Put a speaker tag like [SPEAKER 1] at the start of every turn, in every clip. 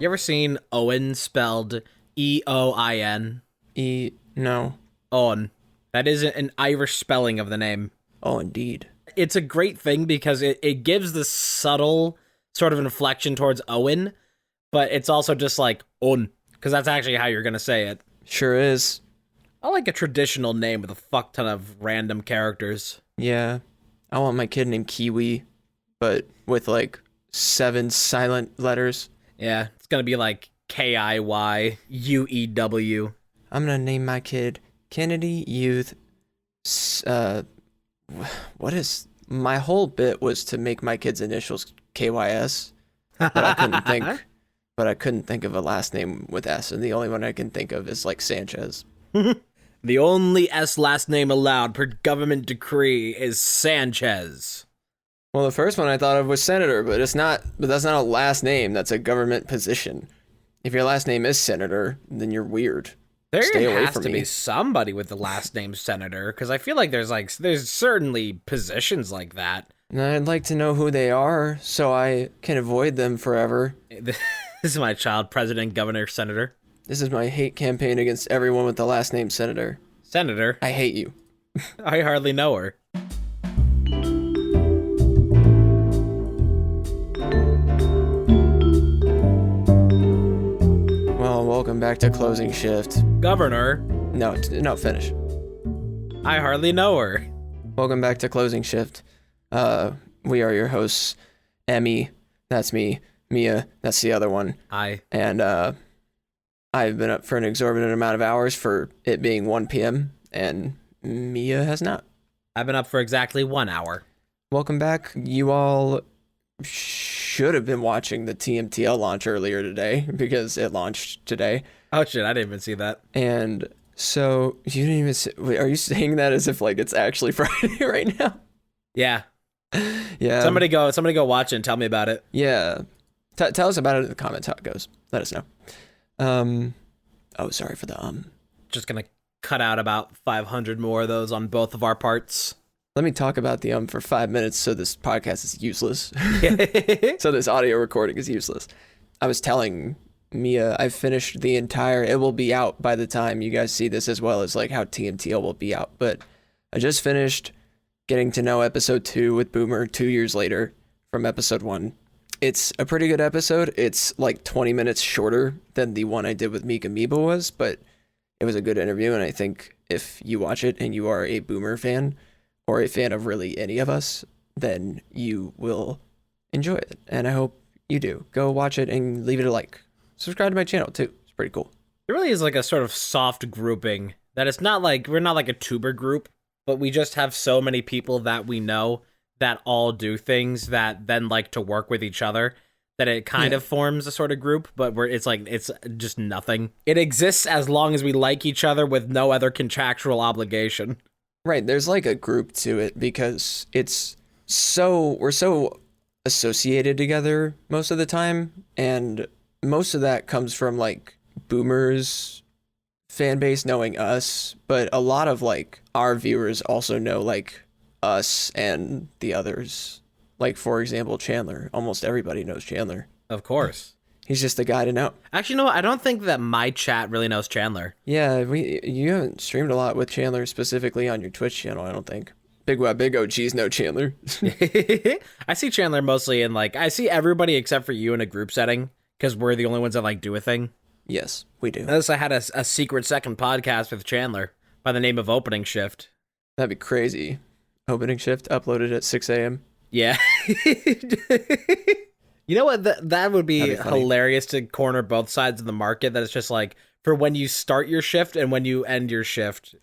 [SPEAKER 1] You ever seen Owen spelled Eoin?
[SPEAKER 2] No.
[SPEAKER 1] Owen. That is an Irish spelling of the name.
[SPEAKER 2] Oh, indeed.
[SPEAKER 1] It's a great thing because it gives this subtle sort of inflection towards Owen, but it's also just like Owen, because that's actually how you're going to say it.
[SPEAKER 2] Sure is.
[SPEAKER 1] I like a traditional name with a fuck ton of random characters.
[SPEAKER 2] Yeah. I want my kid named Kiwi, but with like 7 silent letters.
[SPEAKER 1] Yeah, it's going to be like Kiyuew.
[SPEAKER 2] I'm going to name my kid Kennedy Youth. What is... My whole bit was to make my kid's initials KYS, but I couldn't think... But I couldn't think of a last name with S, and the only one I can think of is like Sanchez.
[SPEAKER 1] The only S last name allowed per government decree is Sanchez.
[SPEAKER 2] Well, the first one I thought of was Senator, but it's not. But that's not a last name. That's a government position. If your last name is Senator, then you're weird. Stay away
[SPEAKER 1] There has
[SPEAKER 2] from
[SPEAKER 1] to
[SPEAKER 2] me.
[SPEAKER 1] be somebody with the last name Senator, because I feel like there's certainly positions like that.
[SPEAKER 2] And I'd like to know who they are so I can avoid them forever.
[SPEAKER 1] This is my child, President, Governor, Senator.
[SPEAKER 2] This is my hate campaign against everyone with the last name Senator.
[SPEAKER 1] Senator?
[SPEAKER 2] I hate you.
[SPEAKER 1] I hardly know her.
[SPEAKER 2] Well, welcome back to Closing Shift.
[SPEAKER 1] Governor?
[SPEAKER 2] No, finish.
[SPEAKER 1] I hardly know her.
[SPEAKER 2] Welcome back to Closing Shift. We are your hosts, Emmy, that's me, Mia, that's the other one.
[SPEAKER 1] Hi.
[SPEAKER 2] And I've been up for an exorbitant amount of hours for it being 1 p.m., and Mia has not.
[SPEAKER 1] I've been up for exactly 1 hour.
[SPEAKER 2] Welcome back. You all should have been watching the TMTL launch earlier today, because it launched today.
[SPEAKER 1] Oh shit, I didn't even see that.
[SPEAKER 2] And so, you didn't even wait, are you saying that as if like it's actually Friday right now?
[SPEAKER 1] Yeah.
[SPEAKER 2] Yeah.
[SPEAKER 1] Somebody go watch it and tell me about it.
[SPEAKER 2] Yeah. Tell us about it in the comments, how it goes. Let us know. Oh, sorry for the
[SPEAKER 1] Just gonna cut out about 500 more of those on both of our parts.
[SPEAKER 2] Let me talk about the for 5 minutes so this podcast is useless. So this audio recording is useless. I was telling Mia I've finished the entire... It will be out by the time you guys see this, as well as like how TMTL will be out. But I just finished getting to know episode 2 with Boomer 2 years later from episode 1. It's a pretty good episode. It's like 20 minutes shorter than the one I did with Meek Amoeba was, but it was a good interview, and I think if you watch it and you are a Boomer fan, or a fan of really any of us, then you will enjoy it, and I hope you do. Go watch it and leave it a like. Subscribe to my channel, too. It's pretty cool.
[SPEAKER 1] It really is like a sort of soft grouping, that it's not like, we're not like a tuber group, but we just have so many people that we know that all do things that then like to work with each other, that it kind of forms a sort of group, but it's just nothing. It exists as long as we like each other with no other contractual obligation.
[SPEAKER 2] Right, there's like a group to it because we're so associated together most of the time, and most of that comes from like Boomers fan base knowing us, but a lot of like our viewers also know like us and the others. Like, for example, Chandler. Almost everybody knows Chandler.
[SPEAKER 1] Of course.
[SPEAKER 2] He's just the guy to know.
[SPEAKER 1] Actually, no, I don't think that my chat really knows Chandler.
[SPEAKER 2] Yeah, you haven't streamed a lot with Chandler specifically on your Twitch channel, I don't think. Big OGs know Chandler.
[SPEAKER 1] I see Chandler mostly in like, I see everybody except for you in a group setting, because we're the only ones that like do a thing.
[SPEAKER 2] Yes, we do.
[SPEAKER 1] Unless I had a secret second podcast with Chandler by the name of Opening Shift.
[SPEAKER 2] That'd be crazy. Opening Shift uploaded at 6 a.m.
[SPEAKER 1] Yeah. You know what? That would be hilarious to corner both sides of the market. That it's just like, for when you start your shift and when you end your shift,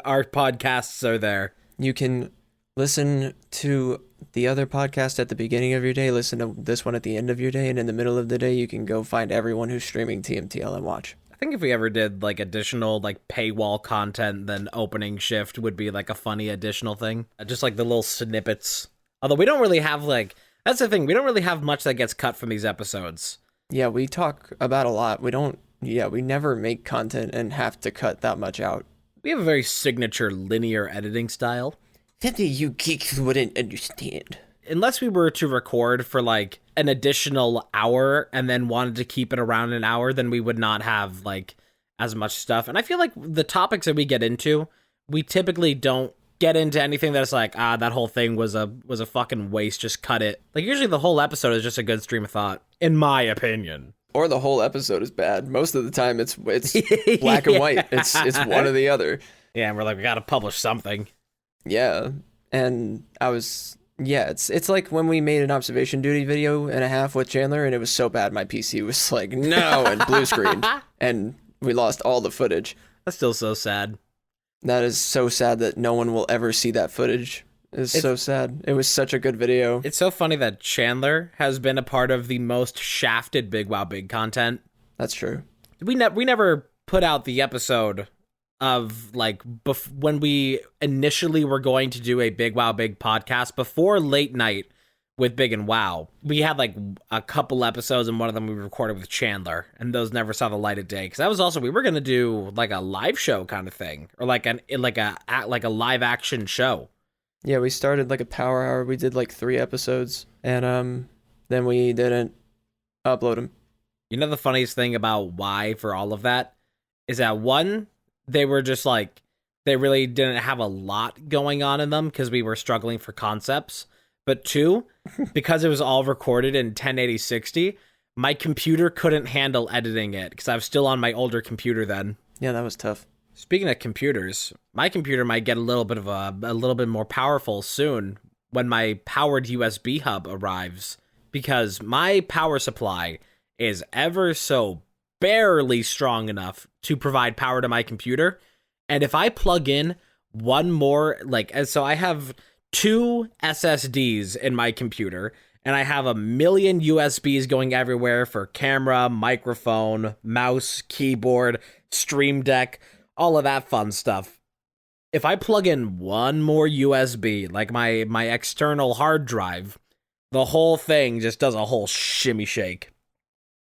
[SPEAKER 1] our podcasts are there.
[SPEAKER 2] You can listen to the other podcast at the beginning of your day, listen to this one at the end of your day, and in the middle of the day, you can go find everyone who's streaming TMTL and watch.
[SPEAKER 1] I think if we ever did like additional like paywall content, then Opening Shift would be like a funny additional thing. Just like the little snippets. Although we don't really have like... That's the thing. We don't really have much that gets cut from these episodes.
[SPEAKER 2] Yeah, we talk about a lot. We never make content and have to cut that much out.
[SPEAKER 1] We have a very signature linear editing style.
[SPEAKER 2] That you geeks wouldn't understand.
[SPEAKER 1] unless we were to record for like an additional hour and then wanted to keep it around an hour, then we would not have like as much stuff. And I feel like the topics that we get into, we typically don't get into anything that's like, that whole thing was a fucking waste, just cut it. Like usually the whole episode is just a good stream of thought, in my opinion.
[SPEAKER 2] Or the whole episode is bad. Most of the time it's black and white. It's one or the other.
[SPEAKER 1] Yeah, and we're like, we gotta publish something.
[SPEAKER 2] Yeah. And it's like when we made an observation duty video and a half with Chandler, and it was so bad my PC was like, no, and blue screen. And we lost all the footage.
[SPEAKER 1] That's still so sad.
[SPEAKER 2] That is so sad that no one will ever see that footage. It's so sad. It was such a good video.
[SPEAKER 1] It's so funny that Chandler has been a part of the most shafted Big Wow Big content.
[SPEAKER 2] That's true.
[SPEAKER 1] We never put out the episode of like when we initially were going to do a Big Wow Big podcast before late night with Big and Wow. We had like a couple episodes, and one of them we recorded with Chandler, and those never saw the light of day. Because that was also, we were gonna do like a live show kind of thing, or like a live action show.
[SPEAKER 2] Yeah, we started like a power hour. We did like 3 episodes, and then we didn't upload them.
[SPEAKER 1] You know the funniest thing about why for all of that is that one, they were just like, they really didn't have a lot going on in them because we were struggling for concepts. But 2, because it was all recorded in 1080-60, my computer couldn't handle editing it because I was still on my older computer then.
[SPEAKER 2] Yeah, that was tough.
[SPEAKER 1] Speaking of computers, my computer might get a little bit more powerful soon when my powered USB hub arrives, because my power supply is ever so barely strong enough to provide power to my computer. And if I plug in one more, so I have 2 SSDs in my computer, and I have a million USBs going everywhere for camera, microphone, mouse, keyboard, Stream Deck, all of that fun stuff. If I plug in one more USB, like my external hard drive, the whole thing just does a whole shimmy shake.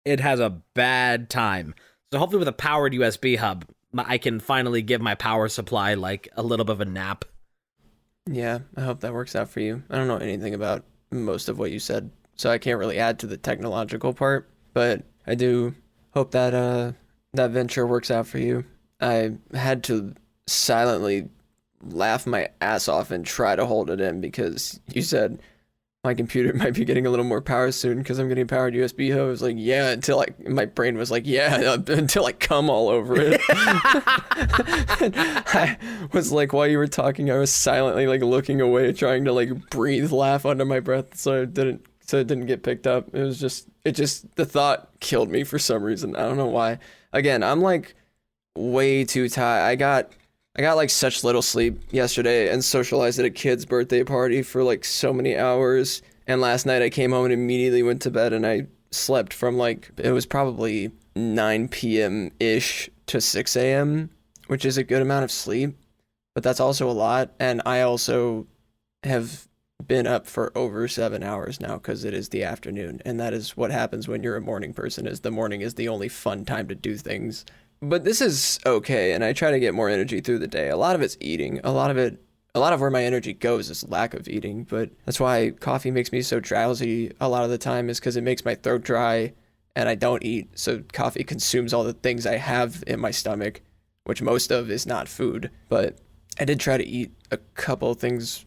[SPEAKER 1] It has a bad time. So hopefully with a powered USB hub, I can finally give my power supply like a little bit of a nap.
[SPEAKER 2] Yeah, I hope that works out for you. I don't know anything about most of what you said, so I can't really add to the technological part, but I do hope that that venture works out for you. I had to silently laugh my ass off and try to hold it in because you said my computer might be getting a little more power soon because I'm getting powered USB hub. I was like, yeah, until my brain was like, yeah, until I come all over it. I was like, while you were talking, I was silently like looking away, trying to like breathe, laugh under my breath so it didn't get picked up. It just the thought killed me for some reason. I don't know why. Again, I'm like way too tired. I got like such little sleep yesterday and socialized at a kid's birthday party for like so many hours. And last night I came home and immediately went to bed, and I slept from like, it was probably 9 p.m.-ish to 6 a.m., which is a good amount of sleep, but that's also a lot. And I also have been up for over 7 hours now because it is the afternoon. And that is what happens when you're a morning person, is the morning is the only fun time to do things. But this is okay, and I try to get more energy through the day. A lot of it's eating. A lot of where my energy goes is lack of eating, but that's why coffee makes me so drowsy a lot of the time, is because it makes my throat dry and I don't eat. So coffee consumes all the things I have in my stomach, which most of is not food. But I did try to eat a couple things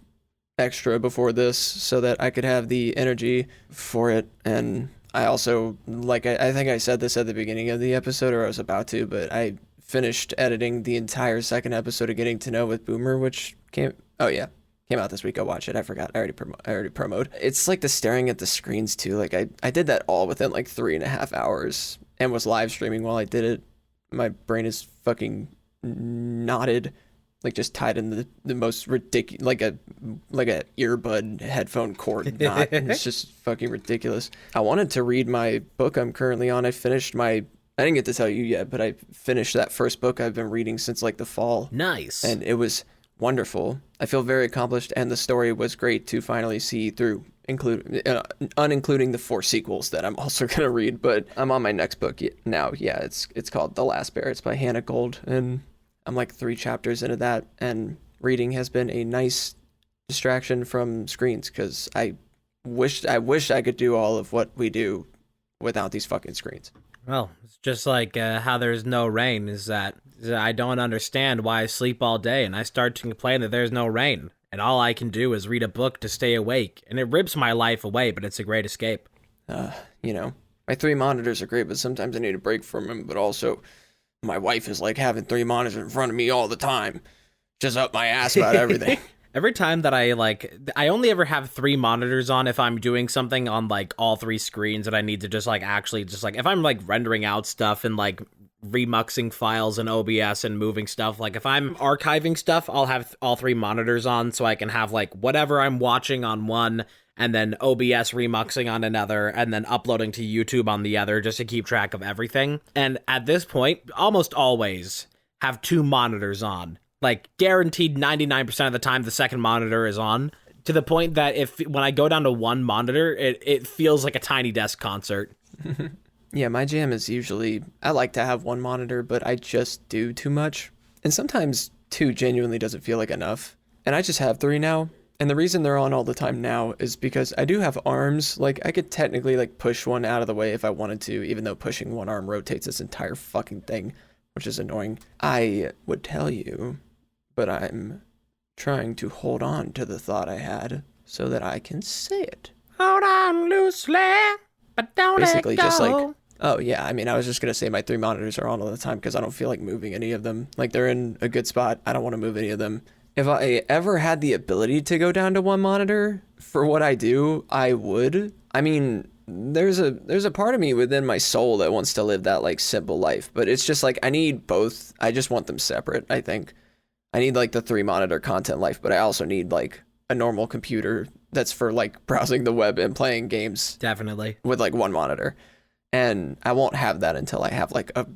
[SPEAKER 2] extra before this so that I could have the energy for it. And I also, like, I think I said this at the beginning of the episode, or I was about to, but I finished editing the entire second episode of Getting to Know with Boomer, which came out this week. Go watch it. I forgot. I already promoted. It's like the staring at the screens too. Like I did that all within like 3.5 hours and was live streaming while I did it. My brain is fucking knotted, like just tied in the most ridiculous, like a earbud headphone cord knot. And it's just fucking ridiculous. I wanted to read my book I'm currently on. I didn't get to tell you yet, but I finished that first book I've been reading since like the fall.
[SPEAKER 1] Nice.
[SPEAKER 2] And it was wonderful. I feel very accomplished, and the story was great to finally see through, unincluding the 4 sequels that I'm also going to read. But I'm on my next book now. Yeah, it's called The Last Bear. It's by Hannah Gold, and I'm like 3 chapters into that, and reading has been a nice distraction from screens because I I wish I could do all of what we do without these fucking screens.
[SPEAKER 1] Well, it's just like how there's no rain is that I don't understand why I sleep all day and I start to complain that there's no rain. And all I can do is read a book to stay awake. And it rips my life away, but it's a great escape.
[SPEAKER 2] You know, my 3 monitors are great, but sometimes I need a break from them. But also, my wife is like having 3 monitors in front of me all the time. Just up my ass about everything.
[SPEAKER 1] Every time that I only ever have 3 monitors on if I'm doing something on like all 3 screens and I need to just like actually just like if I'm like rendering out stuff and like remuxing files in OBS and moving stuff. Like if I'm archiving stuff, I'll have all 3 monitors on so I can have like whatever I'm watching on one and then OBS remuxing on another and then uploading to YouTube on the other just to keep track of everything. And at this point, almost always have 2 monitors on. Like guaranteed 99% of the time the second monitor is on, to the point that when I go down to 1 monitor, it feels like a Tiny Desk concert.
[SPEAKER 2] Yeah, my jam is usually, I like to have 1 monitor, but I just do too much. And sometimes 2 genuinely doesn't feel like enough. And I just have 3 now. And the reason they're on all the time now is because I do have arms. Like I could technically like push one out of the way if I wanted to, even though pushing one arm rotates this entire fucking thing, which is annoying. I would tell you, but I'm trying to hold on to the thought I had so that I can say it.
[SPEAKER 1] Hold on loosely, but don't
[SPEAKER 2] basically
[SPEAKER 1] let go.
[SPEAKER 2] Just like, oh yeah, I mean, I was just going to say my 3 monitors are on all the time because I don't feel like moving any of them. Like they're in a good spot. I don't want to move any of them. If I ever had the ability to go down to 1 monitor for what I do, I would. I mean, there's a part of me within my soul that wants to live that like simple life, but it's just like I need both. I just want them separate, I think. I need like the 3 monitor content life, but I also need like a normal computer that's for like browsing the web and playing games.
[SPEAKER 1] Definitely.
[SPEAKER 2] With like 1 monitor. And I won't have that until I have like a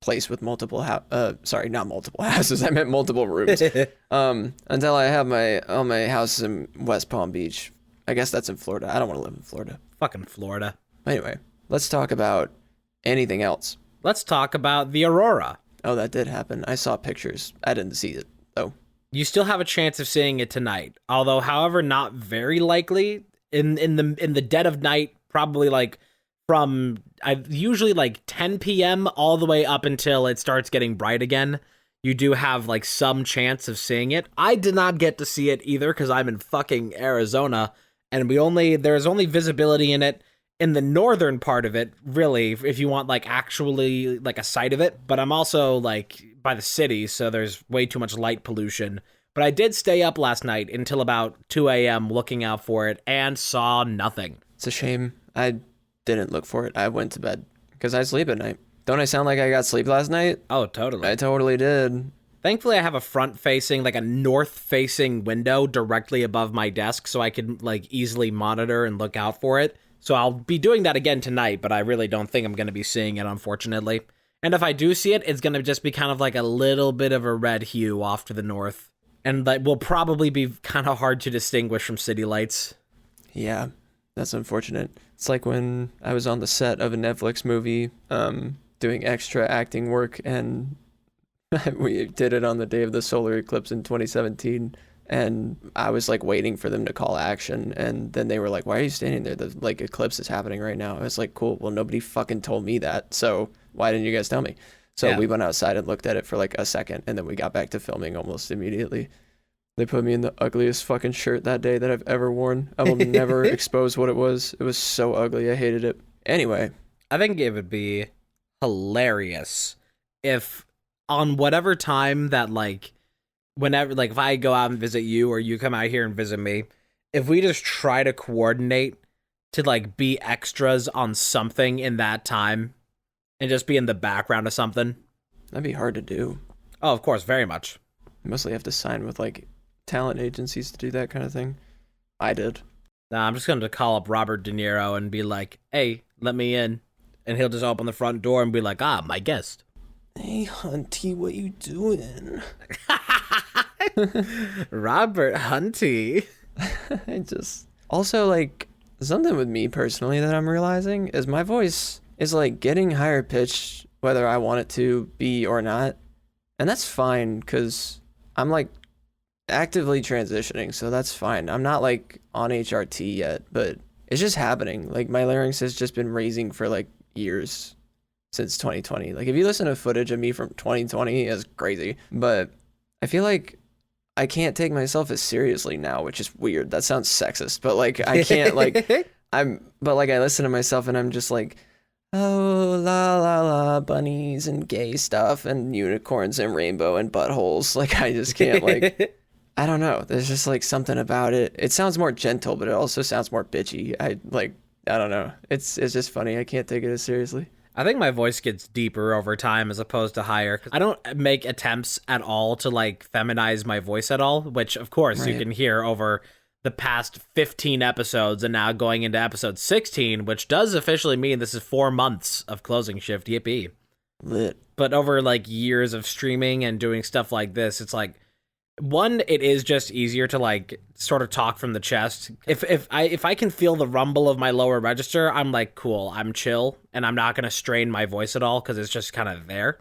[SPEAKER 2] place with multiple sorry, not multiple houses. I meant multiple rooms. Until I have my house in West Palm Beach. I guess that's in Florida. I don't want to live in Florida.
[SPEAKER 1] Fucking Florida.
[SPEAKER 2] Anyway, let's talk about anything else.
[SPEAKER 1] Let's talk about the aurora.
[SPEAKER 2] Oh, that did happen. I saw pictures. I didn't see it, though.
[SPEAKER 1] You still have a chance of seeing it tonight. Although, however, not very likely. In the dead of night, probably like from usually like 10 p.m. all the way up until it starts getting bright again. You do have like some chance of seeing it. I did not get to see it either because I'm in fucking Arizona, and there's only visibility in it in the northern part of it, really, if you want like actually like a sight of it. But I'm also like by the city, so there's way too much light pollution. But I did stay up last night until about 2 a.m. looking out for it and saw nothing.
[SPEAKER 2] It's a shame. I didn't look for it. I went to bed because I sleep at night. Don't I sound like I got sleep last night?
[SPEAKER 1] Oh, totally.
[SPEAKER 2] I totally did.
[SPEAKER 1] Thankfully, I have a front-facing, like a north-facing window directly above my desk, so I can like easily monitor and look out for it. So I'll be doing that again tonight, but I really don't think I'm going to be seeing it, unfortunately. And if I do see it, it's going to just be kind of like a little bit of a red hue off to the north. And that will probably be kind of hard to distinguish from city lights.
[SPEAKER 2] Yeah, that's unfortunate. It's like when I was on the set of a Netflix movie, doing extra acting work, and we did it on the day of the solar eclipse in 2017. And I was like waiting for them to call action, and then they were like, "Why are you standing there? The like eclipse is happening right now." I was like, "Cool. Well, nobody fucking told me that. So why didn't you guys tell me?" So we went outside and looked at it for like a second, and then we got back to filming almost immediately. They put me in the ugliest fucking shirt that day that I've ever worn. I will never expose what it was. It was so ugly. I hated it. Anyway,
[SPEAKER 1] I think it would be hilarious if on whatever time that like whenever, like if I go out and visit you or you come out here and visit me, if we just try to coordinate to like be extras on something in that time and just be in the background of something.
[SPEAKER 2] That'd be hard to do.
[SPEAKER 1] Oh, of course, very much.
[SPEAKER 2] You mostly have to sign with like talent agencies to do that kind of thing. I did.
[SPEAKER 1] Nah, I'm just going to call up Robert De Niro and be like, "Hey, let me in." And he'll just open the front door and be like, "Ah, my guest."
[SPEAKER 2] "Hey, Hunty, what you doing?"
[SPEAKER 1] Robert Hunty.
[SPEAKER 2] I just... Also, like, something with me personally that I'm realizing is my voice is, like, getting higher pitched whether I want it to be or not. And that's fine, because I'm, like, actively transitioning, so that's fine. I'm not like on HRT yet, but it's just happening. Like my larynx has just been raising for like years since 2020. Like if you listen to footage of me from 2020, it's crazy. But I feel like I can't take myself as seriously now, which is weird. That sounds sexist, but like I can't like but like I listen to myself and I'm just like, oh, la la la, bunnies and gay stuff and unicorns and rainbow and buttholes. Like I just can't like, I don't know. There's just like something about it. It sounds more gentle, but it also sounds more bitchy. I don't know. It's just funny. I can't take it as seriously.
[SPEAKER 1] I think my voice gets deeper over time as opposed to higher. I don't make attempts at all to like feminize my voice at all, which of course you can hear over the past 15 episodes and now going into episode 16, which does officially mean this is 4 months of Closing Shift. Yippee.
[SPEAKER 2] Lit. But
[SPEAKER 1] over like years of streaming and doing stuff like this, it's like, one, it is just easier to like sort of talk from the chest. If I can feel the rumble of my lower register, I'm like, cool, I'm chill, and I'm not gonna strain my voice at all because it's just kind of there.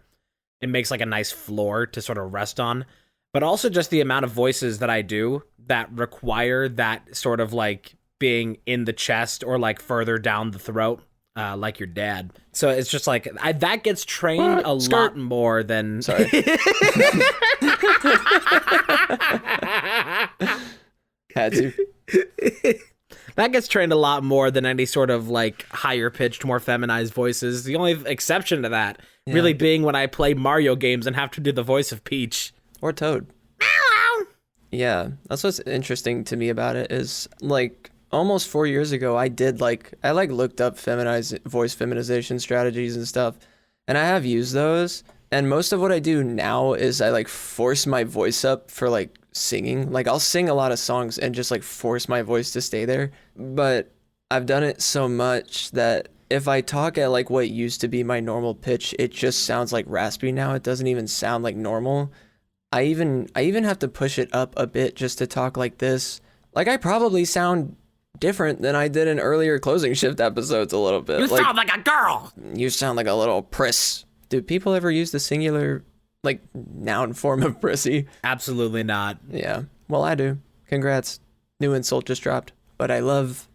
[SPEAKER 1] It makes like a nice floor to sort of rest on. But also just the amount of voices that I do that require that sort of like being in the chest or like further down the throat, like your dad. So it's just like that gets trained a lot more than.
[SPEAKER 2] Sorry. Had to.
[SPEAKER 1] That gets trained a lot more than any sort of like higher pitched, more feminized voices. The only exception to that really being when I play Mario games and have to do the voice of Peach.
[SPEAKER 2] Or Toad. Yeah, that's what's interesting to me about it is like almost 4 years ago, I looked up voice feminization strategies and stuff, and I have used those. And most of what I do now is I like force my voice up for like singing. Like I'll sing a lot of songs and just like force my voice to stay there. But I've done it so much that if I talk at like what used to be my normal pitch, it just sounds like raspy now. It doesn't even sound like normal. I even have to push it up a bit just to talk like this. Like I probably sound different than I did in earlier Closing Shift episodes a little bit.
[SPEAKER 1] You sound like a girl.
[SPEAKER 2] You sound like a little priss. Do people ever use the singular like noun form of prissy?
[SPEAKER 1] Absolutely not.
[SPEAKER 2] Yeah. Well, I do. Congrats. New insult just dropped. But I love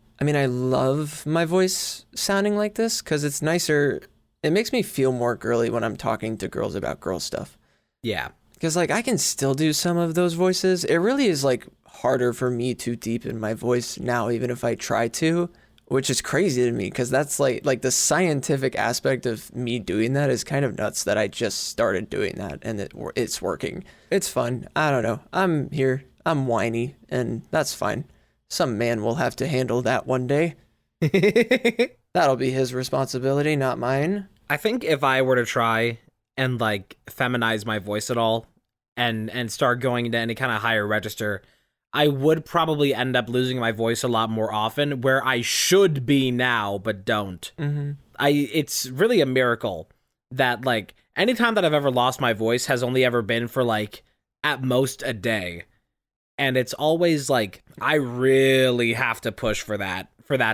[SPEAKER 2] my voice sounding like this because it's nicer. It makes me feel more girly when I'm talking to girls about girl stuff.
[SPEAKER 1] Yeah.
[SPEAKER 2] Because, like, I can still do some of those voices. It really is, like, harder for me to deepen my voice now, even if I try to, which is crazy to me because that's, like the scientific aspect of me doing that is kind of nuts that I just started doing that and it's working. It's fun. I don't know. I'm here. I'm whiny, and that's fine. Some man will have to handle that one day. That'll be his responsibility, not mine.
[SPEAKER 1] I think if I were to try and like feminize my voice at all and start going into any kind of higher register, I would probably end up losing my voice a lot more often where I should be now but don't.
[SPEAKER 2] Mm-hmm.
[SPEAKER 1] It's really a miracle that like anytime that I've ever lost my voice has only ever been for like at most a day, and it's always like I really have to push for that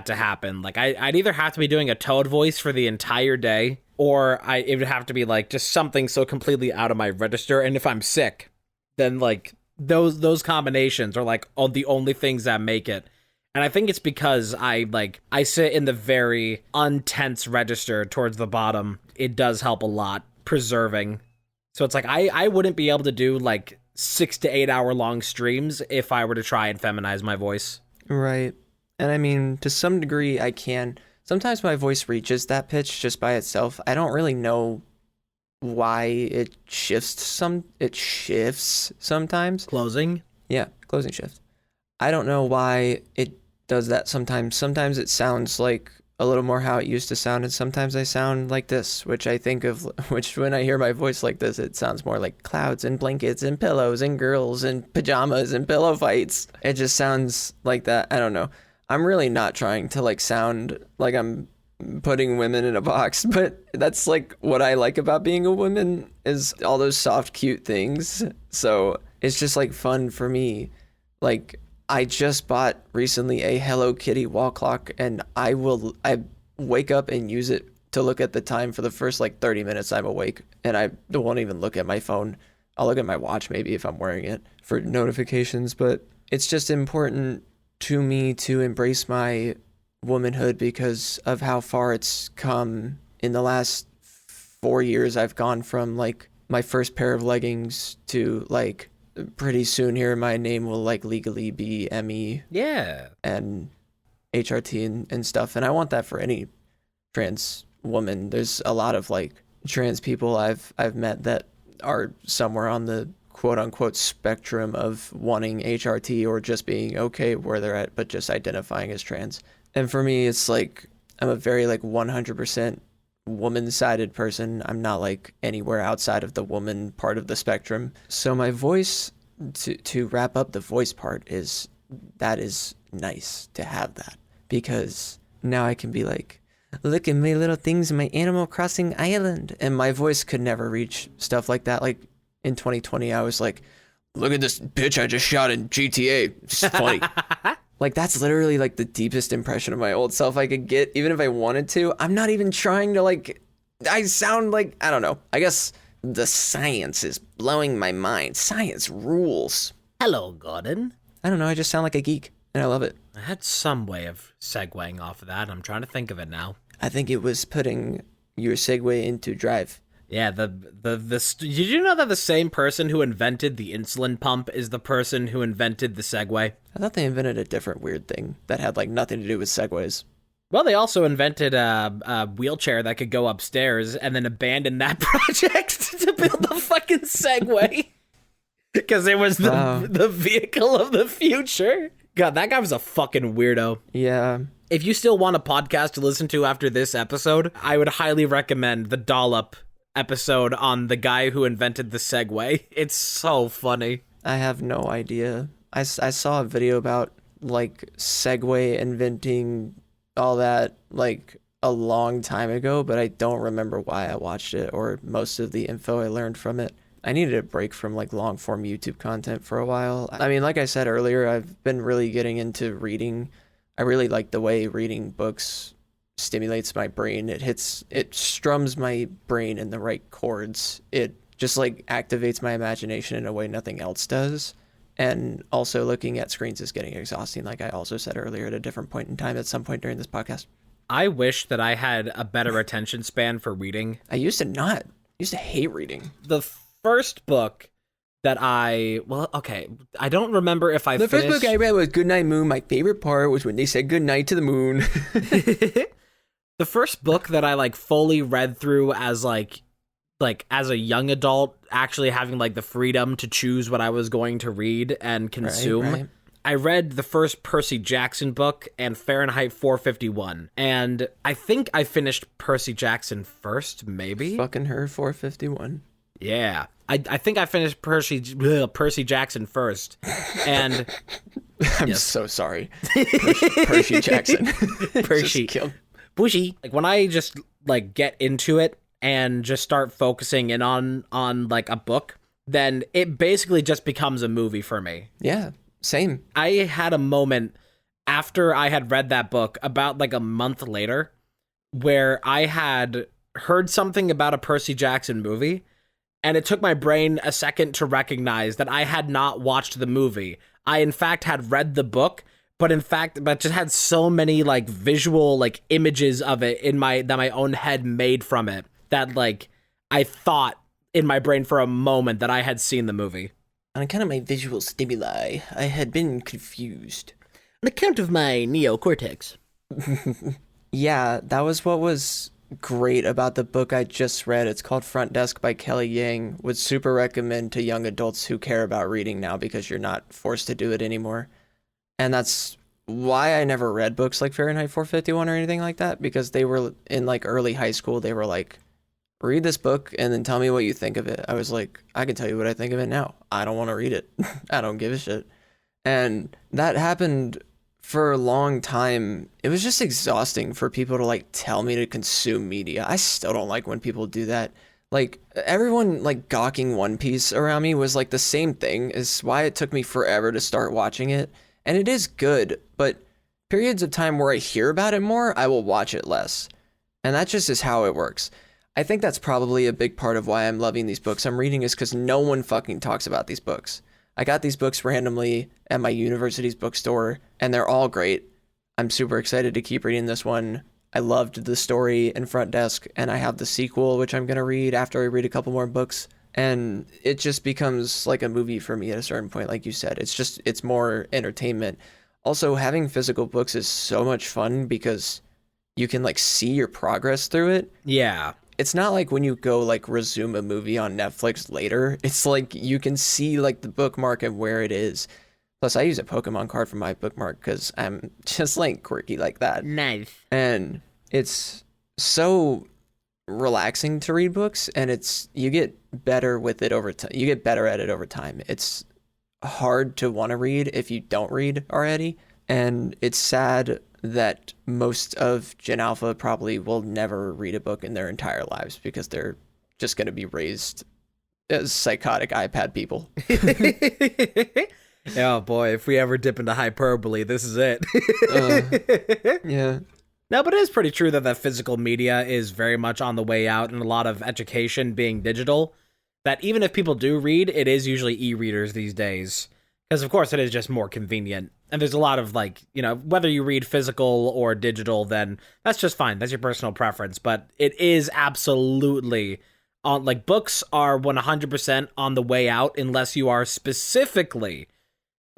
[SPEAKER 1] to happen. Like I'd either have to be doing a Toad voice for the entire day, or it would have to be like just something so completely out of my register. And if I'm sick, then like those combinations are like the only things that make it. And I think it's because I sit in the very untense register towards the bottom. It does help a lot preserving. So it's like I wouldn't be able to do like 6 to 8 hour long streams if I were to try and feminize my voice.
[SPEAKER 2] Right. And I mean, to some degree I can. Sometimes my voice reaches that pitch just by itself. I don't really know why it shifts sometimes.
[SPEAKER 1] Closing?
[SPEAKER 2] Yeah, closing shift. I don't know why it does that sometimes. Sometimes it sounds like a little more how it used to sound, and sometimes I sound like this, which when I hear my voice like this, it sounds more like clouds and blankets and pillows and girls and pajamas and pillow fights. It just sounds like that. I don't know. I'm really not trying to like sound like I'm putting women in a box, but that's like what I like about being a woman is all those soft, cute things. So it's just like fun for me. Like I just bought recently a Hello Kitty wall clock, and I wake up and use it to look at the time for the first like 30 minutes I'm awake, and I won't even look at my phone. I'll look at my watch maybe if I'm wearing it for notifications, but it's just important to me to embrace my womanhood because of how far it's come. In the last 4 years, I've gone from like my first pair of leggings to like pretty soon here my name will like legally be Emmy.
[SPEAKER 1] Yeah.
[SPEAKER 2] And HRT and stuff. And I want that for any trans woman. There's a lot of like trans people I've met that are somewhere on the quote unquote spectrum of wanting HRT or just being okay where they're at, but just identifying as trans. And for me, it's like, I'm a very like 100% woman-sided person. I'm not like anywhere outside of the woman part of the spectrum. So my voice, to wrap up the voice part, is nice to have that, because now I can be like, look at my little things in my Animal Crossing island. And my voice could never reach stuff like that. Like in 2020, I was like, look at this bitch I just shot in GTA. It's funny. Like, that's literally like the deepest impression of my old self I could get, even if I wanted to. I'm not even trying to like, I sound like, I don't know. I guess the science is blowing my mind. Science rules.
[SPEAKER 1] Hello, Gordon.
[SPEAKER 2] I don't know. I just sound like a geek and I love it.
[SPEAKER 1] I had some way of segueing off of that. I'm trying to think of it now.
[SPEAKER 2] I think it was putting your segue into drive.
[SPEAKER 1] Yeah, did you know that the same person who invented the insulin pump is the person who invented the Segway?
[SPEAKER 2] I thought they invented a different weird thing that had like nothing to do with Segways.
[SPEAKER 1] Well, they also invented a wheelchair that could go upstairs and then abandoned that project to build the fucking Segway. Because it was the vehicle of the future. God, that guy was a fucking weirdo.
[SPEAKER 2] Yeah.
[SPEAKER 1] If you still want a podcast to listen to after this episode, I would highly recommend the Dollop episode on the guy who invented the Segway. It's so funny.
[SPEAKER 2] I have no idea. I saw a video about like Segway inventing all that like a long time ago, but I don't remember why I watched it or most of the info I learned from it. I needed a break from like long form YouTube content for a while. I mean, like I said earlier, I've been really getting into reading. I really like the way reading books stimulates my brain. It strums my brain in the right chords. It just like activates my imagination in a way nothing else does. And also looking at screens is getting exhausting, like I also said earlier at a different point in time at some point during this podcast.
[SPEAKER 1] I wish that I had a better attention span for reading.
[SPEAKER 2] I used to not. I used to hate reading.
[SPEAKER 1] The first book that I don't remember if I
[SPEAKER 2] finished. The first book I read was Goodnight Moon. My favorite part was when they said goodnight to the moon.
[SPEAKER 1] The first book that I like fully read through as like as a young adult, actually having like the freedom to choose what I was going to read and consume. Right. I read the first Percy Jackson book and Fahrenheit 451. And I think I finished Percy Jackson first, maybe?
[SPEAKER 2] Fucking her, 451.
[SPEAKER 1] Yeah. I think I finished Percy Jackson first. And
[SPEAKER 2] I'm so sorry. Percy Jackson.
[SPEAKER 1] Percy. Bushy. Like when I just like get into it and just start focusing in on like a book, then it basically just becomes a movie for me.
[SPEAKER 2] Yeah, same.
[SPEAKER 1] I had a moment after I had read that book about like a month later where I had heard something about a Percy Jackson movie, and it took my brain a second to recognize that I had not watched the movie. I in fact had read the book, but just had so many like visual like images of it in my own head made from it that like I thought in my brain for a moment that I had seen the movie.
[SPEAKER 2] On account of my visual stimuli, I had been confused.
[SPEAKER 1] On account of my neocortex.
[SPEAKER 2] Yeah, that was what was great about the book I just read. It's called Front Desk by Kelly Yang. Would super recommend to young adults who care about reading now because you're not forced to do it anymore. And that's why I never read books like Fahrenheit 451 or anything like that, because they were in like early high school. They were like, read this book and then tell me what you think of it. I was like, I can tell you what I think of it now. I don't want to read it. I don't give a shit. And that happened for a long time. It was just exhausting for people to like tell me to consume media. I still don't like when people do that. Like everyone like gawking One Piece around me was like the same thing. Is why it took me forever to start watching it. And it is good, but periods of time where I hear about it more, I will watch it less. And that just is how it works. I think that's probably a big part of why I'm loving these books I'm reading is because no one fucking talks about these books. I got these books randomly at my university's bookstore, and they're all great. I'm super excited to keep reading this one. I loved the story in Front Desk, and I have the sequel, which I'm going to read after I read a couple more books. And it just becomes like a movie for me at a certain point, like you said. It's more entertainment. Also, having physical books is so much fun because you can like see your progress through it.
[SPEAKER 1] Yeah.
[SPEAKER 2] It's not like when you go like resume a movie on Netflix later. It's like you can see like the bookmark and where it is. Plus, I use a Pokemon card for my bookmark because I'm just like quirky like that.
[SPEAKER 1] Nice.
[SPEAKER 2] And it's so relaxing to read books, and you get better with it over time. You get better at it over time. It's hard to want to read if you don't read already, and it's sad that most of Gen Alpha probably will never read a book in their entire lives because they're just going to be raised as psychotic iPad people.
[SPEAKER 1] Oh boy, if we ever dip into hyperbole, this is it.
[SPEAKER 2] Yeah.
[SPEAKER 1] No, but it is pretty true that physical media is very much on the way out, and a lot of education being digital. That even if people do read, it is usually e-readers these days. Because, of course, it is just more convenient. And there's a lot of, like, you know, whether you read physical or digital, then that's just fine. That's your personal preference. But it is absolutely on, like, books are 100% on the way out unless you are specifically,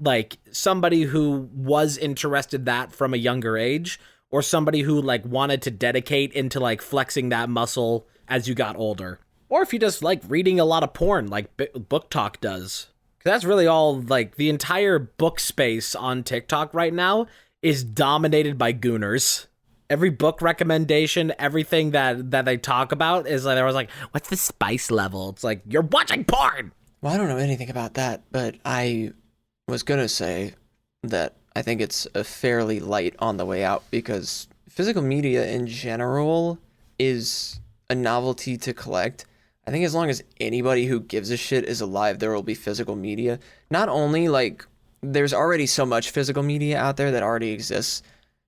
[SPEAKER 1] like, somebody who was interested that from a younger age, or somebody who, like, wanted to dedicate into, like, flexing that muscle as you got older. Or if you just like reading a lot of porn, like Book Talk does. That's really all, like, the entire book space on TikTok right now is dominated by gooners. Every book recommendation, everything that they talk about is like, there was like, what's the spice level? It's like, you're watching porn!
[SPEAKER 2] Well, I don't know anything about that, but I was going to say that I think it's a fairly light on the way out because physical media in general is a novelty to collect. I think as long as anybody who gives a shit is alive, there will be physical media. Not only, like, there's already so much physical media out there that already exists,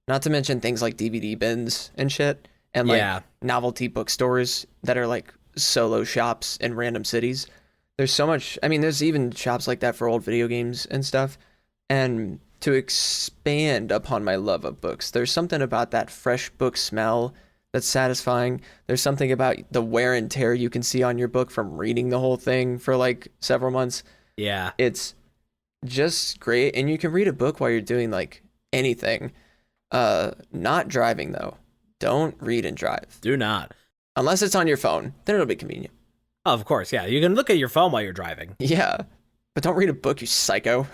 [SPEAKER 2] not to mention things like DVD bins and shit, and, like, novelty bookstores that are, like, solo shops in random cities. There's so much, I mean, there's even shops like that for old video games and stuff. And to expand upon my love of books, there's something about that fresh book smell that's satisfying. There's something about the wear and tear you can see on your book from reading the whole thing for like several months.
[SPEAKER 1] Yeah.
[SPEAKER 2] It's just great. And you can read a book while you're doing like anything. Not driving though. Don't read and drive.
[SPEAKER 1] Do not.
[SPEAKER 2] Unless it's on your phone. Then it'll be convenient.
[SPEAKER 1] Oh, of course, yeah. You can look at your phone while you're driving.
[SPEAKER 2] Yeah. But don't read a book, you psycho.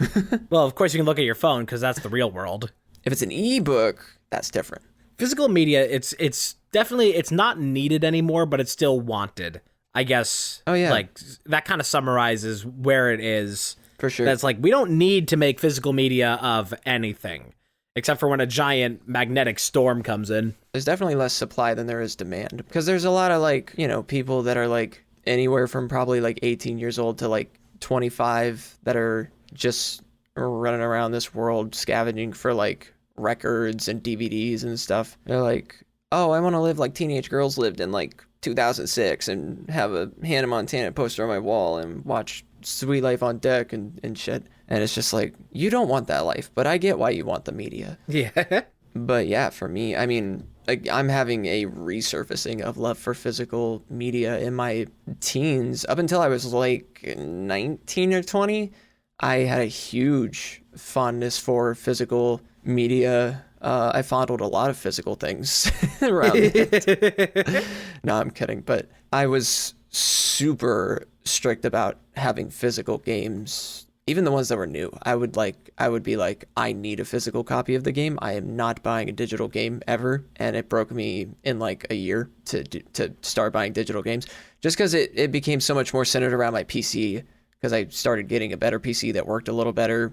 [SPEAKER 1] Well, of course you can look at your phone because that's the real world.
[SPEAKER 2] If it's an ebook, that's different.
[SPEAKER 1] Physical media, it's definitely, it's not needed anymore, but it's still wanted. I guess.
[SPEAKER 2] Oh, yeah.
[SPEAKER 1] Like, that kind of summarizes where it is.
[SPEAKER 2] For sure.
[SPEAKER 1] That's like, we don't need to make physical media of anything, except for when a giant magnetic storm comes in.
[SPEAKER 2] There's definitely less supply than there is demand. Because there's a lot of, like, you know, people that are, like, anywhere from probably, like, 18 years old to, like, 25 that are just running around this world scavenging for, like, records and DVDs and stuff. They're like, oh, I want to live like teenage girls lived in, like, 2006 and have a Hannah Montana poster on my wall and watch Sweet Life on Deck and shit. And it's just like, you don't want that life, but I get why you want the media.
[SPEAKER 1] Yeah.
[SPEAKER 2] But yeah, for me, I mean, like, I'm having a resurfacing of love for physical media in my teens. Up until I was like 19 or 20, I had a huge fondness for physical media. I fondled a lot of physical things around it. No, I'm kidding. But I was super strict about having physical games, even the ones that were new. I would be like, I need a physical copy of the game. I am not buying a digital game ever. And it broke me in like a year to start buying digital games, just because it became so much more centered around my PC, because I started getting a better PC that worked a little better.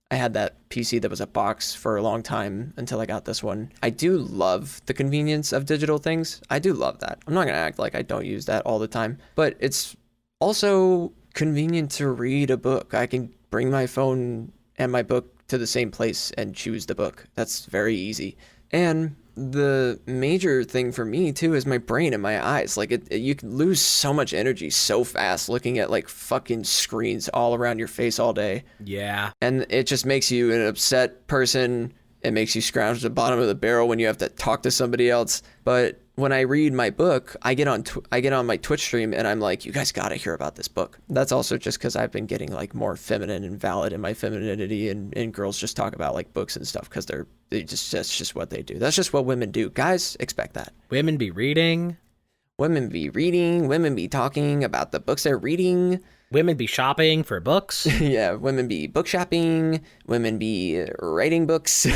[SPEAKER 2] I had that PC that was a box for a long time until I got this one. I do love the convenience of digital things. I do love that. I'm not going to act like I don't use that all the time, but it's also convenient to read a book. I can bring my phone and my book to the same place and choose the book. That's very easy. And the major thing for me too is my brain and my eyes. Like you can lose so much energy so fast looking at like fucking screens all around your face all day.
[SPEAKER 1] Yeah.
[SPEAKER 2] And it just makes you an upset person. It makes you scrounge the bottom of the barrel when you have to talk to somebody else. But when I read my book, I get on my Twitch stream and I'm like, you guys got to hear about this book. That's also just because I've been getting like more feminine and valid in my femininity, and girls just talk about like books and stuff because that's just what they do. That's just what women do. Guys, expect that.
[SPEAKER 1] Women be reading.
[SPEAKER 2] Women be reading. Women be talking about the books they're reading.
[SPEAKER 1] Women be shopping for books.
[SPEAKER 2] Yeah, women be book shopping. Women be writing books.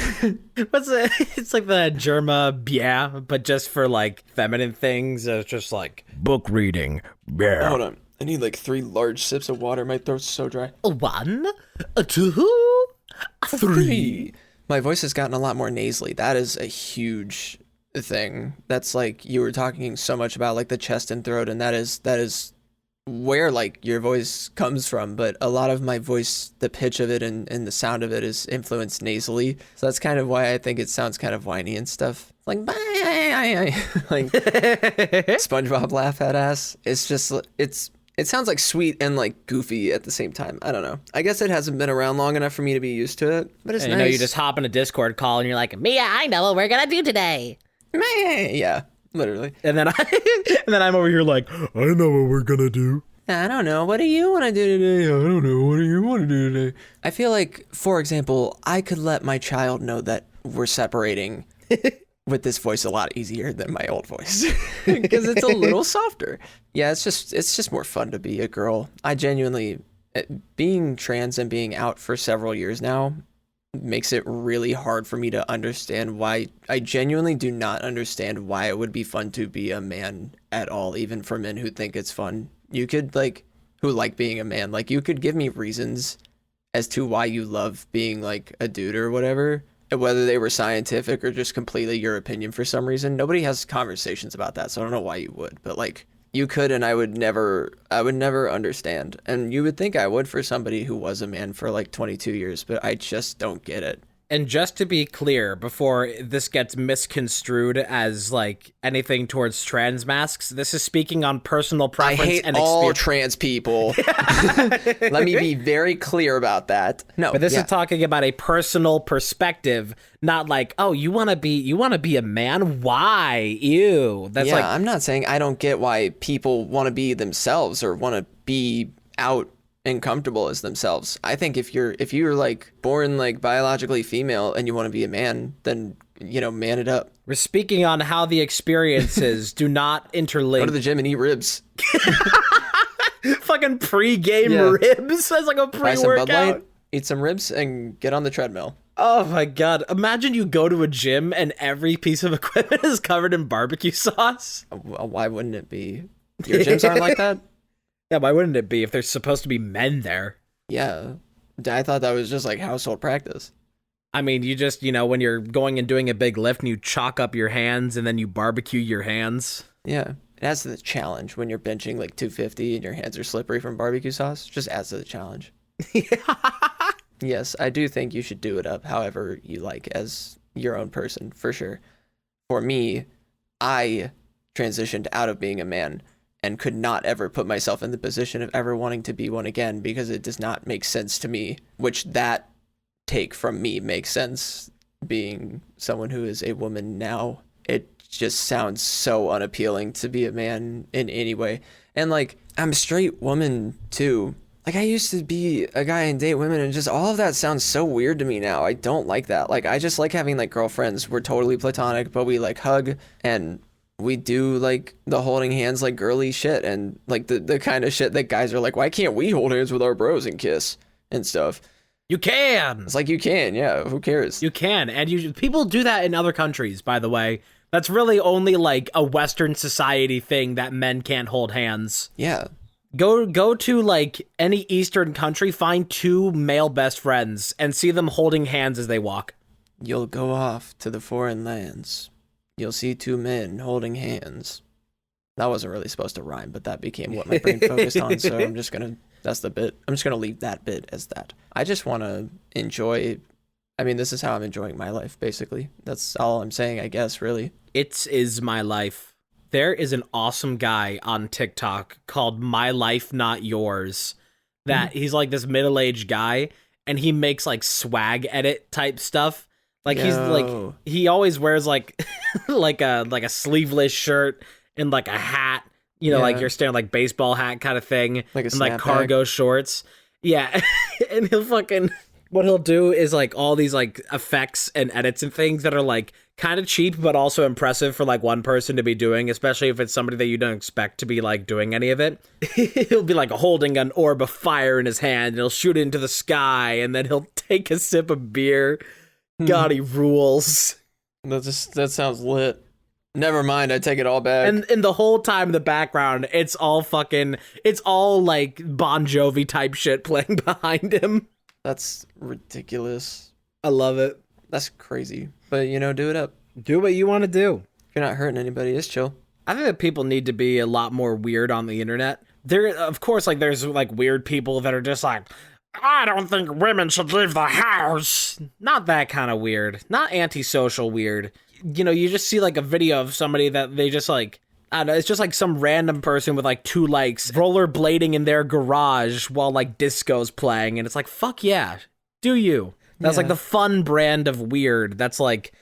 [SPEAKER 1] What's it? It's like the Germa, yeah, but just for like feminine things. It's just like book reading. Yeah.
[SPEAKER 2] Hold on. I need like 3 large sips of water. My throat's so dry.
[SPEAKER 1] 1, 2, 3.
[SPEAKER 2] My voice has gotten a lot more nasally. That is a huge thing. That's like you were talking so much about like the chest and throat, and that is where like your voice comes from. But a lot of my voice, the pitch of it and the sound of it is influenced nasally. So that's kind of why I think it sounds kind of whiny and stuff. Like like SpongeBob laugh at ass. It's just it sounds like sweet and like goofy at the same time. I don't know. I guess it hasn't been around long enough for me to be used to it, but it's
[SPEAKER 1] And
[SPEAKER 2] nice.
[SPEAKER 1] you know, you just hop in a Discord call and you're like, Mia, I know what we're gonna do today.
[SPEAKER 2] Yeah, literally.
[SPEAKER 1] And then I'm over here like, I know what we're gonna do.
[SPEAKER 2] I don't know. What do you want to do today? I don't know. What do you want to do today? I feel like, for example, I could let my child know that we're separating with this voice a lot easier than my old voice because it's a little softer. Yeah, it's just more fun to be a girl. I genuinely, being trans and being out for several years now makes it really hard for me to understand why. I genuinely do not understand why it would be fun to be a man at all, even for men who think it's fun. You could who like being a man, like you could give me reasons as to why you love being like a dude or whatever, whether they were scientific or just completely your opinion for some reason. Nobody has conversations about that, so I don't know why you would, but like you could, and I would never understand. And you would think I would for somebody who was a man for like 22 years, but I just don't get it.
[SPEAKER 1] And just to be clear, before this gets misconstrued as like anything towards trans masks, this is speaking on personal preference.
[SPEAKER 2] I hate
[SPEAKER 1] and
[SPEAKER 2] all trans people. Let me be very clear about that. No,
[SPEAKER 1] but this is talking about a personal perspective, not like, oh, you want to be a man? Why? Ew. That's like,
[SPEAKER 2] I'm not saying I don't get why people want to be themselves or want to be out and comfortable as themselves. I think if you're like born like biologically female and you want to be a man, then man it up.
[SPEAKER 1] We're speaking on how the experiences do not interlink.
[SPEAKER 2] Go to the gym and eat ribs.
[SPEAKER 1] Fucking pre-game ribs. That's like a
[SPEAKER 2] Buy some Bud
[SPEAKER 1] pre-workout.
[SPEAKER 2] Light, eat some ribs, and get on the treadmill.
[SPEAKER 1] Oh my god. Imagine you go to a gym and every piece of equipment is covered in barbecue sauce.
[SPEAKER 2] Well, why wouldn't it be? Your gyms aren't like that?
[SPEAKER 1] Yeah, why wouldn't it be if there's supposed to be men there?
[SPEAKER 2] Yeah. I thought that was just like household practice.
[SPEAKER 1] I mean, you just, when you're going and doing a big lift and you chalk up your hands and then you barbecue your hands.
[SPEAKER 2] Yeah. It adds to the challenge when you're benching like 250 and your hands are slippery from barbecue sauce. Just adds to the challenge. Yes, I do think you should do it up however you like as your own person, for sure. For me, I transitioned out of being a man and could not ever put myself in the position of ever wanting to be one again because it does not make sense to me, which that take from me makes sense being someone who is a woman now. It just sounds so unappealing to be a man in any way. And like, I'm a straight woman too. Like I used to be a guy and date women and just all of that sounds so weird to me now. I don't like that. Like I just like having like girlfriends. We're totally platonic, but we like hug and we do like the holding hands like girly shit and like the kind of shit that guys are like, why can't we hold hands with our bros and kiss and stuff?
[SPEAKER 1] You can.
[SPEAKER 2] It's like you can, yeah. Who cares?
[SPEAKER 1] You can, and people do that in other countries. By the way, that's really only like a Western society thing that men can't hold hands.
[SPEAKER 2] Yeah.
[SPEAKER 1] Go to like any Eastern country, find 2 male best friends, and see them holding hands as they walk.
[SPEAKER 2] You'll go off to the foreign lands. You'll see 2 men holding hands. That wasn't really supposed to rhyme, but that became what my brain focused on. So that's the bit. I'm just going to leave that bit as that. I just want to enjoy I mean, this is how I'm enjoying my life, basically. That's all I'm saying, I guess, really.
[SPEAKER 1] It is my life. There is an awesome guy on TikTok called My Life Not Yours that he's like this middle-aged guy, and he makes like swag edit type stuff. Like he's like, he always wears like like a sleeveless shirt and like a hat, you know, like your standard like baseball hat kind of thing,
[SPEAKER 2] like a
[SPEAKER 1] and like cargo shorts. Yeah. And what he'll do is like all these like effects and edits and things that are like kind of cheap but also impressive for like one person to be doing, especially if it's somebody that you don't expect to be like doing any of it. He'll be like holding an orb of fire in his hand and he'll shoot it into the sky, and then he'll take a sip of beer. God, he rules.
[SPEAKER 2] That sounds lit. Never mind, I take it all back.
[SPEAKER 1] And the whole time in the background, it's all like Bon Jovi type shit playing behind him.
[SPEAKER 2] That's ridiculous.
[SPEAKER 1] I love it.
[SPEAKER 2] That's crazy. But, you know, do it up.
[SPEAKER 1] Do what you want to do.
[SPEAKER 2] If you're not hurting anybody, it's chill.
[SPEAKER 1] I think that people need to be a lot more weird on the internet. Of course, like, there's, like, weird people that are just like, I don't think women should leave the house. Not that kind of weird. Not antisocial weird. You know, you just see, like, a video of somebody that they just, like, I don't know, it's just like some random person with like 2 likes rollerblading in their garage while like disco's playing, and it's like, fuck yeah, do you? That's like the fun brand of weird. That's like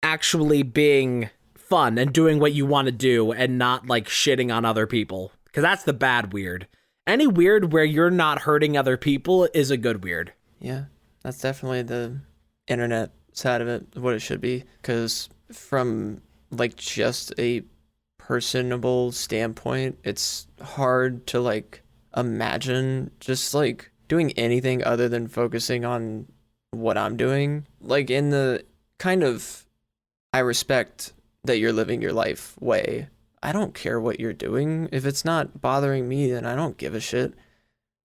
[SPEAKER 1] actually being fun and doing what you want to do and not like shitting on other people, because that's the bad weird. Any weird where you're not hurting other people is a good weird.
[SPEAKER 2] Yeah, that's definitely the internet side of it, what it should be, because from like just a personable standpoint, it's hard to like imagine just like doing anything other than focusing on what I'm doing. Like in the kind of, I respect that you're living your life way. I don't care what you're doing. If it's not bothering me, then I don't give a shit.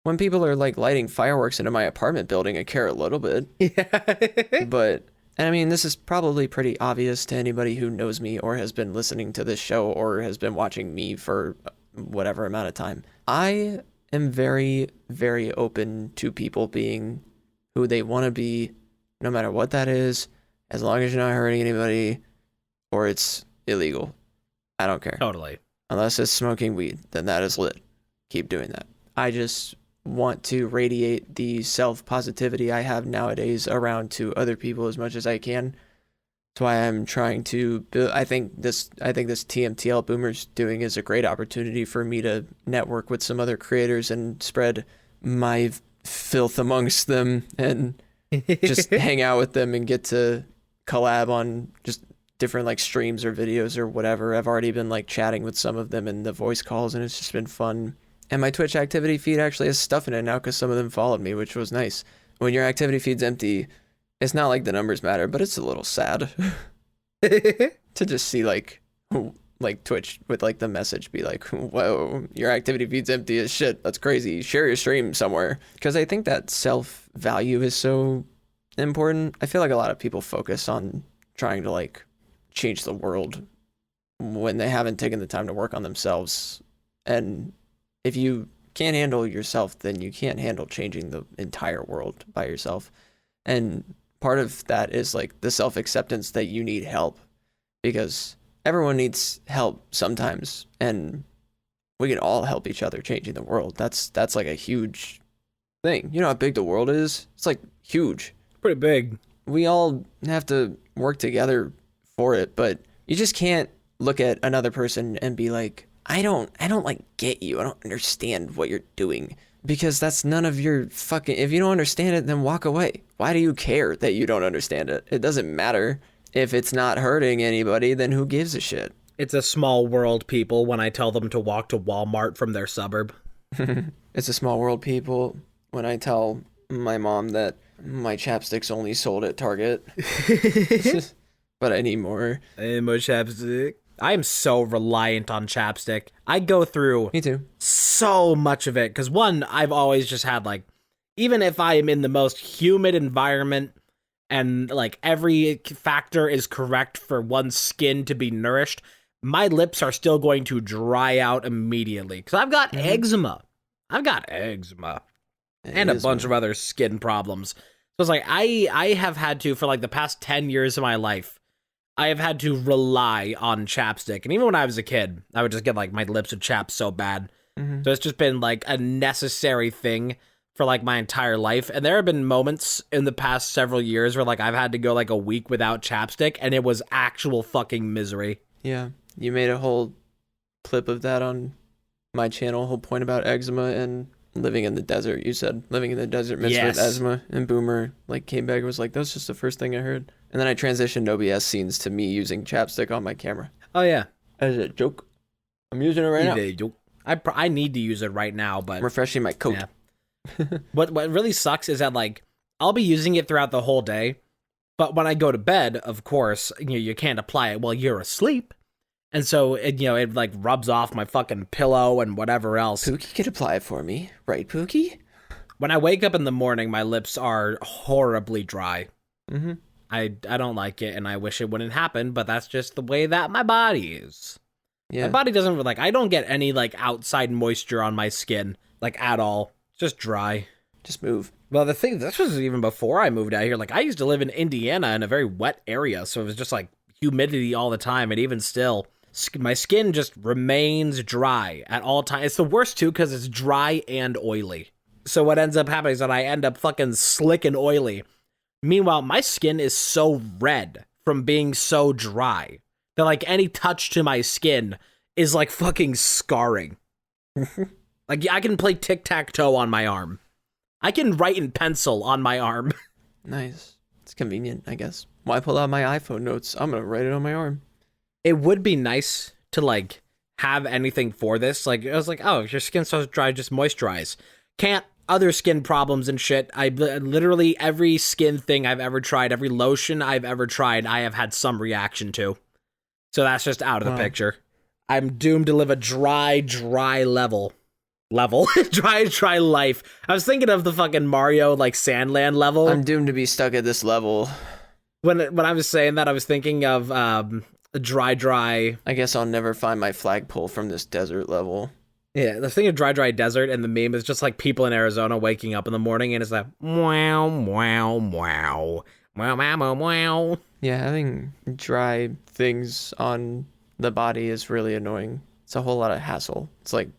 [SPEAKER 2] When people are like lighting fireworks into my apartment building, I care a little bit. Yeah. But and I mean, this is probably pretty obvious to anybody who knows me or has been listening to this show or has been watching me for whatever amount of time. I am very, very open to people being who they want to be, no matter what that is, as long as you're not hurting anybody or it's illegal. I don't care.
[SPEAKER 1] Totally.
[SPEAKER 2] Unless it's smoking weed, then that is lit. Keep doing that. I just want to radiate the self-positivity I have nowadays around to other people as much as I can. That's why I'm trying to build. I think this TMTL Boomers doing is a great opportunity for me to network with some other creators and spread my filth amongst them and just hang out with them and get to collab on just different like streams or videos or whatever. I've already been like chatting with some of them in the voice calls, and it's just been fun. And my Twitch activity feed actually has stuff in it now because some of them followed me, which was nice. When your activity feed's empty, it's not like the numbers matter, but it's a little sad to just see like Twitch with like the message be like, whoa, your activity feed's empty as shit. That's crazy. Share your stream somewhere. Because I think that self-value is so important. I feel like a lot of people focus on trying to like change the world when they haven't taken the time to work on themselves. And if you can't handle yourself, then you can't handle changing the entire world by yourself. And part of that is like the self-acceptance that you need help, because everyone needs help sometimes, and we can all help each other changing the world. That's like a huge thing. You know how big the world is? It's like huge.
[SPEAKER 1] Pretty big.
[SPEAKER 2] We all have to work together for it, but you just can't look at another person and be like, I don't like get you. I don't understand what you're doing, because that's none of your fucking, if you don't understand it, then walk away. Why do you care that you don't understand it? It doesn't matter. If it's not hurting anybody, then who gives a shit?
[SPEAKER 1] It's a small world, people, when I tell them to walk to Walmart from their suburb.
[SPEAKER 2] It's a small world, people, when I tell my mom that my chapsticks only sold at Target. But I need more.
[SPEAKER 1] I need more chapstick. I am so reliant on chapstick. I go through
[SPEAKER 2] Me too.
[SPEAKER 1] so much of it. Because one, I've always just had like, even if I am in the most humid environment and like every factor is correct for one's skin to be nourished, my lips are still going to dry out immediately. Because I've got eczema. I've got eczema. And a bunch of other skin problems. So it's like I have had to, for like the past 10 years of my life, I have had to rely on chapstick. And even when I was a kid, I would just get like my lips would chap so bad. So it's just been like a necessary thing for like my entire life. And there have been moments in the past several years where like I've had to go like a week without chapstick, and it was actual fucking misery.
[SPEAKER 2] Yeah, you made a whole clip of that on my channel, a whole point about eczema and living in the desert. You said living in the desert mixed with eczema, and Boomer like came back and was like, that's just the first thing I heard. And then I transitioned OBS scenes to me using chapstick on my camera.
[SPEAKER 1] Oh yeah,
[SPEAKER 2] as a joke. I'm using it right now.
[SPEAKER 1] I need to use it right now, but
[SPEAKER 2] I'm refreshing my coat.
[SPEAKER 1] Yeah. What really sucks is that like I'll be using it throughout the whole day, but when I go to bed, of course, you can't apply it while you're asleep. And so it it like rubs off my fucking pillow and whatever else.
[SPEAKER 2] Pookie could apply it for me, right, Pookie?
[SPEAKER 1] When I wake up in the morning, my lips are horribly dry.
[SPEAKER 2] Mm-hmm.
[SPEAKER 1] I don't like it, and I wish it wouldn't happen, but that's just the way that my body is. Yeah. My body doesn't like, I don't get any like outside moisture on my skin, like at all. It's just dry.
[SPEAKER 2] Just move.
[SPEAKER 1] Well, the thing, this was even before I moved out here. Like I used to live in Indiana in a very wet area, so it was just like humidity all the time, and even still, my skin just remains dry at all times. It's the worst too because it's dry and oily. So what ends up happening is that I end up fucking slick and oily. Meanwhile, my skin is so red from being so dry that like any touch to my skin is like fucking scarring. Like I can play tic-tac-toe on my arm. I can write in pencil on my arm.
[SPEAKER 2] Nice. It's convenient, I guess. Why pull out my iPhone notes? I'm gonna write it on my arm.
[SPEAKER 1] It would be nice to like have anything for this. Like I was like, oh, if your skin's so dry, just moisturize. Can't. Other skin problems and shit. I literally every skin thing I've ever tried, every lotion I've ever tried, I have had some reaction to. So that's just out of the picture. I'm doomed to live a dry level. dry life. I was thinking of the fucking Mario like Sandland level.
[SPEAKER 2] I'm doomed to be stuck at this level.
[SPEAKER 1] When I was saying that, I was thinking of dry.
[SPEAKER 2] I guess I'll never find my flagpole from this desert level.
[SPEAKER 1] Yeah, the thing of dry desert, and the meme is just like people in Arizona waking up in the morning, and it's like wow, wow, wow, wow, wow, wow.
[SPEAKER 2] Yeah, having dry things on the body is really annoying. It's a whole lot of hassle. It's like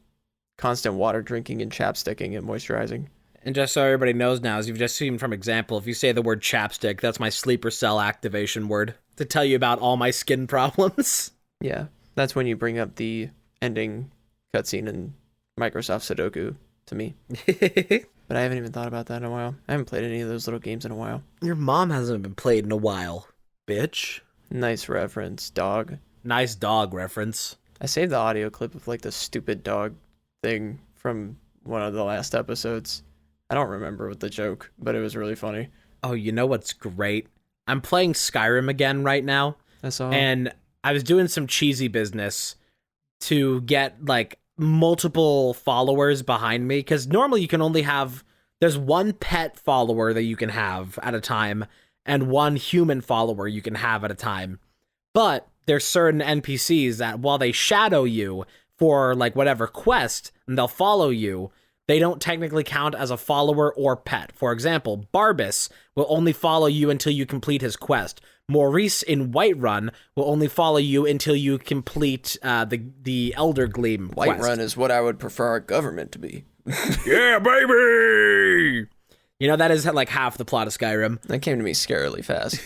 [SPEAKER 2] constant water drinking and chapsticking and moisturizing.
[SPEAKER 1] And just so everybody knows now, as you've just seen from example, if you say the word chapstick, that's my sleeper cell activation word to tell you about all my skin problems.
[SPEAKER 2] Yeah, that's when you bring up the ending cutscene in Microsoft Sudoku to me. But I haven't even thought about that in a while. I haven't played any of those little games in a while.
[SPEAKER 1] Your mom hasn't been played in a while, bitch.
[SPEAKER 2] Nice reference, dog.
[SPEAKER 1] Nice dog reference.
[SPEAKER 2] I saved the audio clip of like the stupid dog thing from one of the last episodes. I don't remember what the joke, but it was really funny.
[SPEAKER 1] Oh, you know what's great? I'm playing Skyrim again right now.
[SPEAKER 2] I saw.
[SPEAKER 1] And I was doing some cheesy business to get like multiple followers behind me, because normally you can only have, there's one pet follower that you can have at a time and one human follower you can have at a time. But there's certain NPCs that while they shadow you for like whatever quest and they'll follow you, they don't technically count as a follower or pet. For example, Barbas will only follow you until you complete his quest. Maurice in Whiterun will only follow you until you complete the Elder Gleam quest.
[SPEAKER 2] Whiterun is what I would prefer our government to be.
[SPEAKER 1] Yeah, baby! You know, that is like half the plot of Skyrim.
[SPEAKER 2] That came to me scarily fast.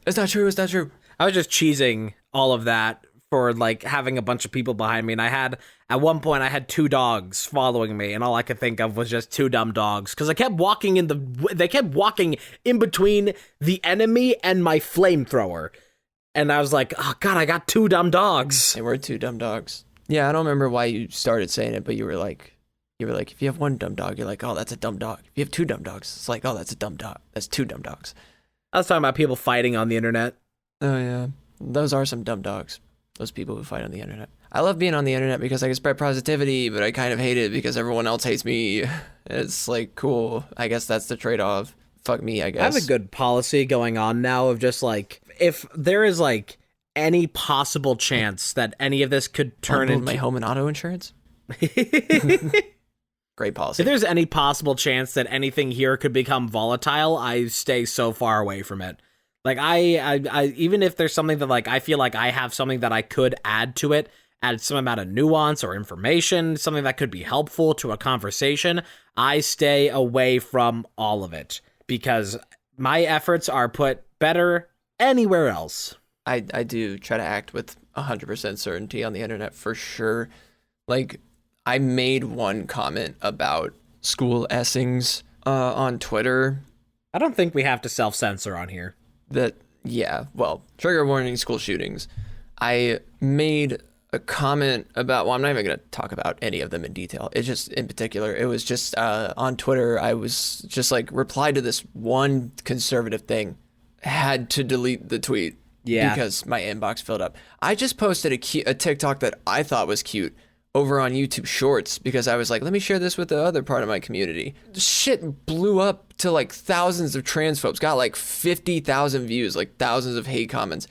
[SPEAKER 2] It's not true, it's not true.
[SPEAKER 1] I was just cheesing all of that for like having a bunch of people behind me, and at one point I had 2 dogs following me, and all I could think of was just 2 dumb dogs, because they kept walking in between the enemy and my flamethrower, and I was like, oh god, I got 2 dumb dogs.
[SPEAKER 2] They were 2 dumb dogs. Yeah, I don't remember why you started saying it, but you were like, if you have 1 dumb dog, you're like, oh, that's a dumb dog. If you have 2 dumb dogs, it's like, oh, that's a dumb dog. That's 2 dumb dogs.
[SPEAKER 1] I was talking about people fighting on the internet.
[SPEAKER 2] Oh yeah, those are some dumb dogs. Those people who fight on the internet. I love being on the internet because I can spread positivity, but I kind of hate it because everyone else hates me. It's like, cool. I guess that's the trade-off. Fuck me, I guess.
[SPEAKER 1] I have a good policy going on now of just like, if there is like any possible chance that any of this could turn into
[SPEAKER 2] my home and auto insurance. Great policy.
[SPEAKER 1] If there's any possible chance that anything here could become volatile, I stay so far away from it. Like, I even if there's something that, like, I feel like I have something that I could add to it, add some amount of nuance or information, something that could be helpful to a conversation, I stay away from all of it because my efforts are put better anywhere else.
[SPEAKER 2] I do try to act with 100% certainty on the internet for sure. Like, I made one comment about school essings on Twitter.
[SPEAKER 1] I don't think we have to self-censor on here.
[SPEAKER 2] Trigger warning, school shootings. I made a comment about, well, I'm not even going to talk about any of them in detail. It's just, in particular, it was just on Twitter, I was just like, replied to this one conservative thing, had to delete the tweet because my inbox filled up. I just posted a TikTok that I thought was cute over on YouTube Shorts because I was like, let me share this with the other part of my community. Shit blew up to like thousands of transphobes, got like 50,000 views, like thousands of hate comments.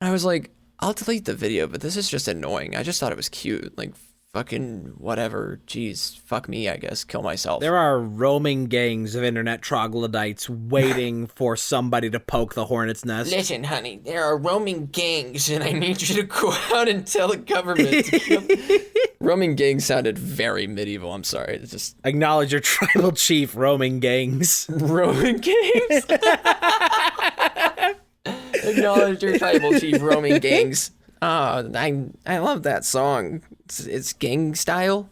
[SPEAKER 2] And I was like, I'll delete the video, but this is just annoying. I just thought it was cute. Like, fucking whatever. Jeez, fuck me, I guess. Kill myself.
[SPEAKER 1] There are roaming gangs of internet troglodytes waiting for somebody to poke the hornet's nest.
[SPEAKER 2] Listen, honey, there are roaming gangs, and I need you to go out and tell the government to kill. Roaming gangs sounded very medieval. I'm sorry. It's just
[SPEAKER 1] acknowledge your tribal chief, roaming gangs.
[SPEAKER 2] Roaming gangs? Acknowledge your tribal chief, roaming gangs. Oh, I love that song. It's gang style.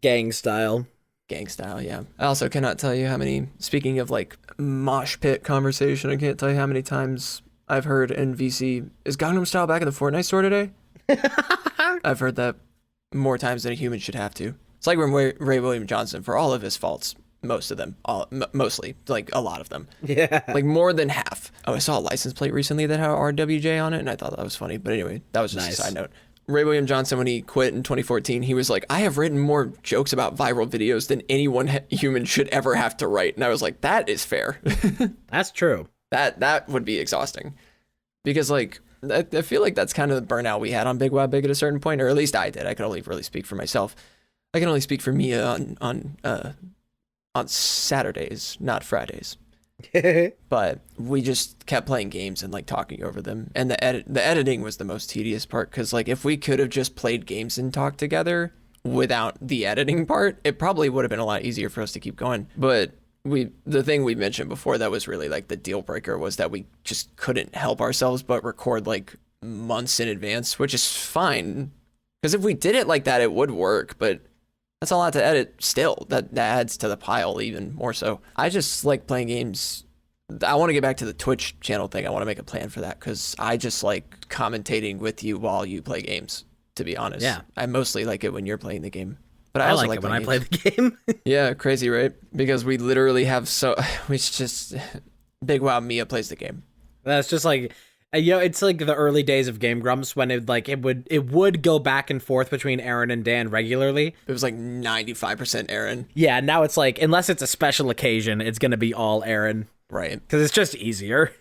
[SPEAKER 1] Gang style.
[SPEAKER 2] Gang style, yeah. I also cannot tell you how many, speaking of like mosh pit conversation, I can't tell you how many times I've heard in VC, is Gangnam Style back at the Fortnite store today? I've heard that more times than a human should have to. It's like when Ray William Johnson, for all of his faults, most of them, mostly, like a lot of them.
[SPEAKER 1] Yeah.
[SPEAKER 2] Like more than half. Oh, I saw a license plate recently that had RWJ on it, and I thought that was funny. But anyway, that was just a side note. Ray William Johnson, when he quit in 2014, he was like, I have written more jokes about viral videos than anyone human should ever have to write. And I was like, that is fair.
[SPEAKER 1] That's true.
[SPEAKER 2] That would be exhausting. Because, like, I feel like that's kind of the burnout we had on Big Wow Big at a certain point, or at least I did. I could only really speak for myself. I can only speak for Mia on Saturdays, not Fridays. But we just kept playing games and like talking over them, and the editing was the most tedious part, because like if we could have just played games and talked together without the editing part, it probably would have been a lot easier for us to keep going. But the thing we mentioned before that was really like the deal breaker was that we just couldn't help ourselves but record like months in advance, which is fine, because if we did it like that it would work, but that's a lot to edit still. That adds to the pile even more so. I just like playing games. I want to get back to the Twitch channel thing. I want to make a plan for that, because I just like commentating with you while you play games, to be honest.
[SPEAKER 1] Yeah.
[SPEAKER 2] I mostly like it when you're playing the game. But I also
[SPEAKER 1] like it when I play the game.
[SPEAKER 2] Yeah, crazy, right? Because we literally have it's just Big Wow Mia plays the game.
[SPEAKER 1] That's just like, you know, it's like the early days of Game Grumps when it would go back and forth between Aaron and Dan regularly.
[SPEAKER 2] It was like 95% Aaron.
[SPEAKER 1] Yeah, now it's like, unless it's a special occasion, it's gonna be all Aaron.
[SPEAKER 2] Right.
[SPEAKER 1] Because it's just easier.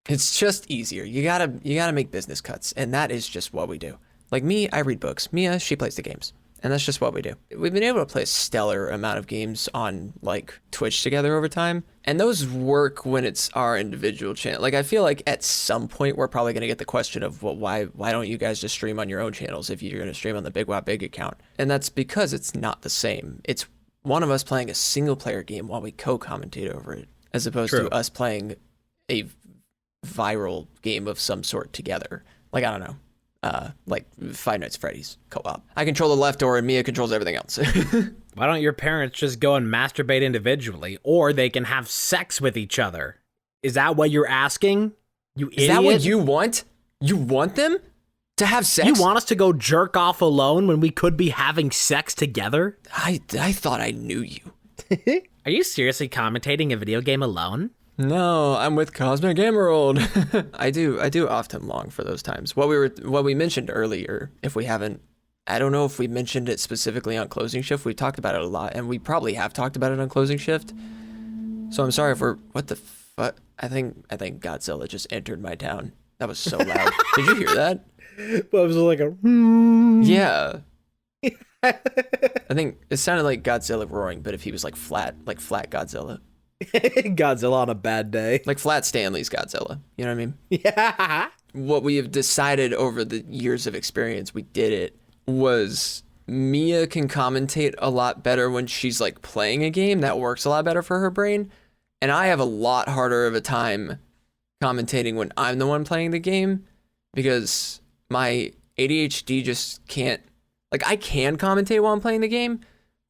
[SPEAKER 2] It's just easier. You gotta make business cuts, and that is just what we do. Like me, I read books. Mia, she plays the games. And that's just what we do. We've been able to play a stellar amount of games on like Twitch together over time. And those work when it's our individual channel. Like I feel like at some point we're probably going to get the question of, well, why don't you guys just stream on your own channels if you're going to stream on the Big Wow Big account? And that's because it's not the same. It's one of us playing a single player game while we co-commentate over it, as opposed to us playing a viral game of some sort together. Like, I don't know. Like Five Nights at Freddy's co-op. I control the left door and Mia controls everything else.
[SPEAKER 1] Why don't your parents just go and masturbate individually, or they can have sex with each other? Is that what you're asking? You idiot?
[SPEAKER 2] Is that what you want? You want them to have sex?
[SPEAKER 1] You want us to go jerk off alone when we could be having sex together?
[SPEAKER 2] I thought I knew you.
[SPEAKER 1] Are you seriously commentating a video game alone?
[SPEAKER 2] No, I'm with Cosmic Emerald. I do often long for those times. What we mentioned earlier, if we haven't, I don't know if we mentioned it specifically on Closing Shift. We talked about it a lot, and we probably have talked about it on Closing Shift. So I'm sorry if what the fuck? I think Godzilla just entered my town. That was so loud. Did you hear that?
[SPEAKER 1] Well, it was like a...
[SPEAKER 2] Yeah. I think it sounded like Godzilla roaring, but if he was like flat Godzilla.
[SPEAKER 1] Godzilla on a bad day.
[SPEAKER 2] Like Flat Stanley's Godzilla. You know what I mean?
[SPEAKER 1] Yeah.
[SPEAKER 2] What we have decided over the years of experience, we did it, was Mia can commentate a lot better when she's like playing a game. That works a lot better for her brain. And I have a lot harder of a time commentating when I'm the one playing the game because my ADHD just can't, like I can commentate while I'm playing the game,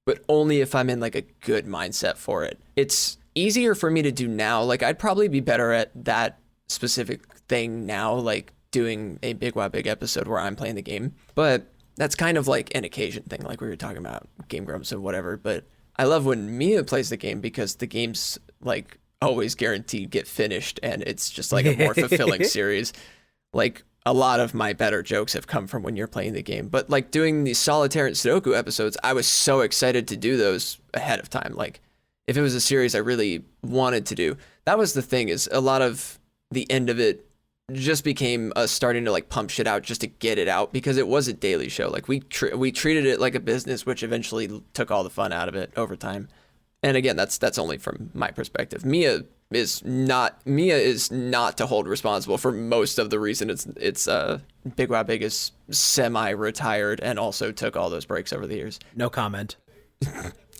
[SPEAKER 2] but only if I'm in like a good mindset for it. It's easier for me to do now. Like I'd probably be better at that specific thing now, like doing a Big Wow Big episode where I'm playing the game. But that's kind of like an occasion thing, like we were talking about Game Grumps and whatever. But I love when Mia plays the game because the game's like always guaranteed get finished and it's just like a more fulfilling series. Like a lot of my better jokes have come from when you're playing the game. But like doing the Solitaire and Sudoku episodes, I was so excited to do those ahead of time. Like if it was a series I really wanted to do, that was the thing, is a lot of the end of it just became us starting to like pump shit out just to get it out because it was a daily show. Like we treated it like a business, which eventually took all the fun out of it over time. And again, that's only from my perspective. Mia is not to hold responsible for most of the reason it's Big Wow Big is semi-retired and also took all those breaks over the years.
[SPEAKER 1] No comment.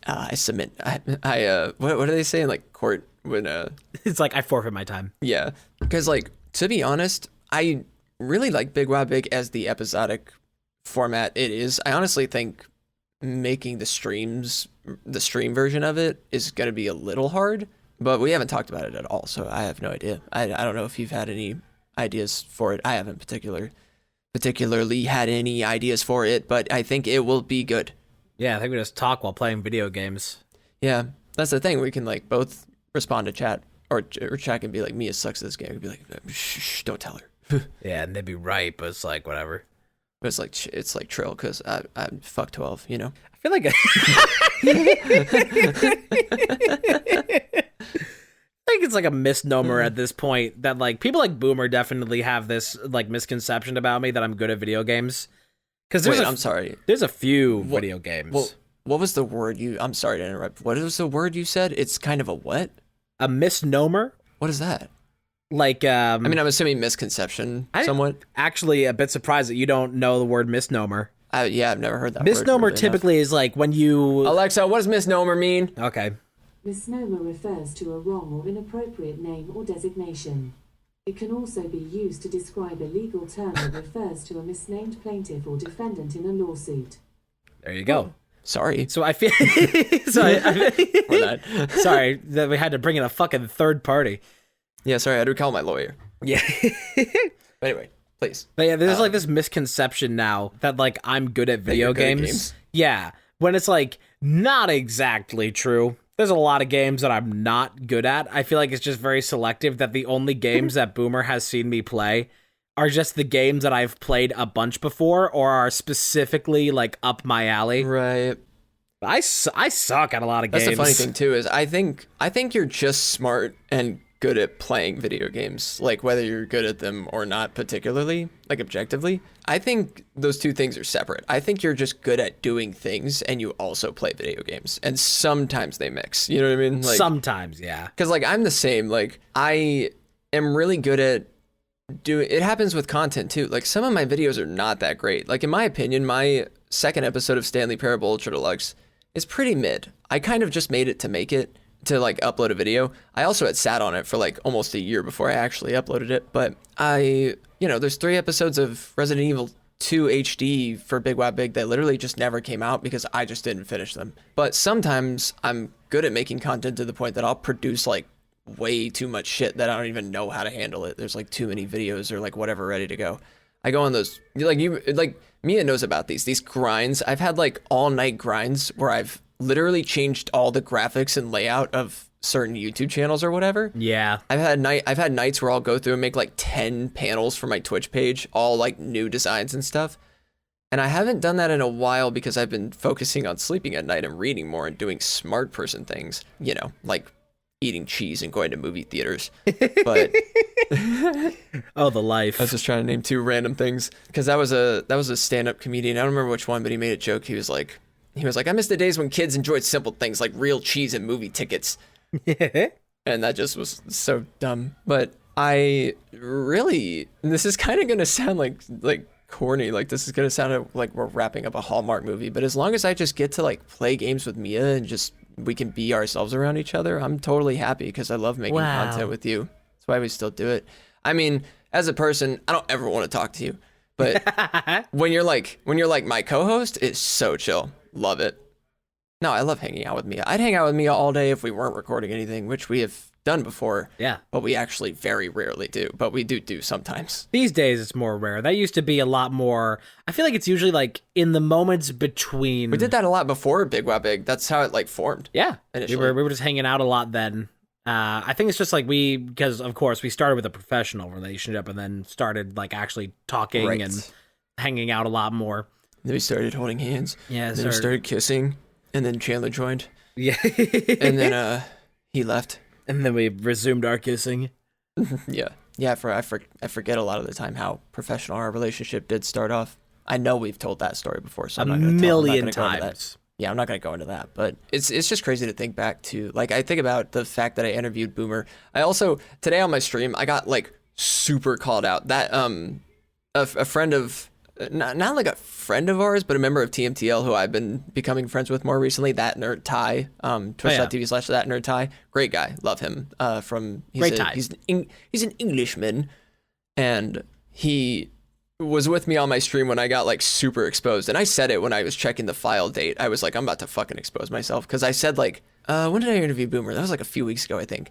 [SPEAKER 2] I submit. I what do they say in like court when
[SPEAKER 1] It's like I forfeit my time.
[SPEAKER 2] Yeah, because like to be honest, I really like Big Wow Big as the episodic format it is. I honestly think making the stream version of it is going to be a little hard, but we haven't talked about it at all, so I have no idea. I don't know if you've had any ideas for it. I haven't particularly had any ideas for it, but I think it will be good.
[SPEAKER 1] Yeah, I think we just talk while playing video games.
[SPEAKER 2] Yeah, that's the thing. We can like both respond to chat or chat can be like, Mia sucks at this game. We'd be like, shh, don't tell her.
[SPEAKER 1] Yeah, and they'd be right, but it's like whatever.
[SPEAKER 2] But it's like Trill because I'm fuck 12, you know.
[SPEAKER 1] I feel like it's like a misnomer at this point that like people like Boomer definitely have this like misconception about me that I'm good at video games. Because
[SPEAKER 2] I'm sorry.
[SPEAKER 1] There's a few video games.
[SPEAKER 2] Well, what was the word I'm sorry to interrupt. What was the word you said? It's kind of a what?
[SPEAKER 1] A misnomer?
[SPEAKER 2] What is that?
[SPEAKER 1] Like,
[SPEAKER 2] I mean, I'm assuming misconception somewhat.
[SPEAKER 1] Actually a bit surprised that you don't know the word misnomer.
[SPEAKER 2] Yeah, I've never heard that
[SPEAKER 1] misnomer
[SPEAKER 2] word.
[SPEAKER 1] Typically is like when you...
[SPEAKER 2] Alexa, what does misnomer mean?
[SPEAKER 1] Okay.
[SPEAKER 3] Misnomer refers to a wrong or inappropriate name or designation. It can also be used to describe a legal term that refers to a misnamed plaintiff or defendant in a lawsuit.
[SPEAKER 1] There you go.
[SPEAKER 2] Sorry.
[SPEAKER 1] So I feel... Sorry that we had to bring in a fucking third party.
[SPEAKER 2] Yeah, sorry, I had to call my lawyer.
[SPEAKER 1] Yeah.
[SPEAKER 2] But anyway, please.
[SPEAKER 1] But yeah, there's like this misconception now that like I'm good at video games. Yeah. When it's like not exactly true. There's a lot of games that I'm not good at. I feel like it's just very selective that the only games that Boomer has seen me play are just the games that I've played a bunch before or are specifically like up my alley.
[SPEAKER 2] Right.
[SPEAKER 1] I suck at a lot of games.
[SPEAKER 2] That's the funny thing too is I think you're just smart and good at playing video games, like whether you're good at them or not particularly, like objectively. I think those two things are separate. I think you're just good at doing things and you also play video games, and sometimes they mix, you know what I mean? Like,
[SPEAKER 1] sometimes, yeah. Because
[SPEAKER 2] like I'm the same. Like I am really good at doing, it happens with content too. Like some of my videos are not that great. Like in my opinion, my second episode of Stanley Parable Ultra Deluxe is pretty mid. I kind of just made it to make it, to like upload a video. I also had sat on it for like almost a year before I actually uploaded it, but there's 3 episodes of Resident Evil 2 HD for Big Wow Big that literally just never came out because I just didn't finish them. But sometimes I'm good at making content to the point that I'll produce like way too much shit that I don't even know how to handle it. There's like too many videos or like whatever ready to go. I go on those, like Mia knows about these grinds. I've had like all night grinds where I've literally changed all the graphics and layout of certain YouTube channels or whatever.
[SPEAKER 1] Yeah.
[SPEAKER 2] I've had nights where I'll go through and make like 10 panels for my Twitch page, all like new designs and stuff. And I haven't done that in a while because I've been focusing on sleeping at night and reading more and doing smart person things, like eating cheese and going to movie theaters. But
[SPEAKER 1] Oh, the life.
[SPEAKER 2] I was just trying to name two random things because that was a stand-up comedian. I don't remember which one, but he made a joke. He was like, I miss the days when kids enjoyed simple things like real cheese and movie tickets. And that just was so dumb. But I really, this is kind of going to sound like corny. Like this is going to sound like we're wrapping up a Hallmark movie. But as long as I just get to like play games with Mia and just we can be ourselves around each other, I'm totally happy because I love making content with you. That's why we still do it. I mean, as a person, I don't ever want to talk to you. But when you're like my co-host, it's so chill. Love it. No, I love hanging out with Mia. I'd hang out with Mia all day if we weren't recording anything, which we have done before.
[SPEAKER 1] Yeah.
[SPEAKER 2] But we actually very rarely do. But we do sometimes.
[SPEAKER 1] These days, it's more rare. That used to be a lot more. I feel like it's usually like in the moments between.
[SPEAKER 2] We did that a lot before Big Wow Big. That's how it like formed.
[SPEAKER 1] Yeah.
[SPEAKER 2] Initially.
[SPEAKER 1] We were just hanging out a lot then. I think it's just like because of course we started with a professional relationship and then started like actually talking and hanging out a lot more.
[SPEAKER 2] Then we started holding hands.
[SPEAKER 1] Yeah.
[SPEAKER 2] Then we started kissing. And then Chandler joined.
[SPEAKER 1] Yeah.
[SPEAKER 2] And then he left.
[SPEAKER 1] And then we resumed our kissing.
[SPEAKER 2] Yeah. Yeah, I forget a lot of the time how professional our relationship did start off. I know we've told that story before, so I'm not going to tell. I'm not gonna go into that. Yeah, I'm not going to go into that, but it's just crazy to think back to. Like, I think about the fact that I interviewed Boomer. I also today on my stream I got like super called out. That a friend of not like a friend of ours, but a member of TMTL who I've been becoming friends with more recently. That Nerd Ty, twitch.tv/that Nerd Ty, great guy, love him. He's an Englishman, and he was with me on my stream when I got like super exposed. And I said it when I was checking the file date. I was like, I'm about to fucking expose myself because I said like, when did I interview Boomer? That was like a few weeks ago, I think.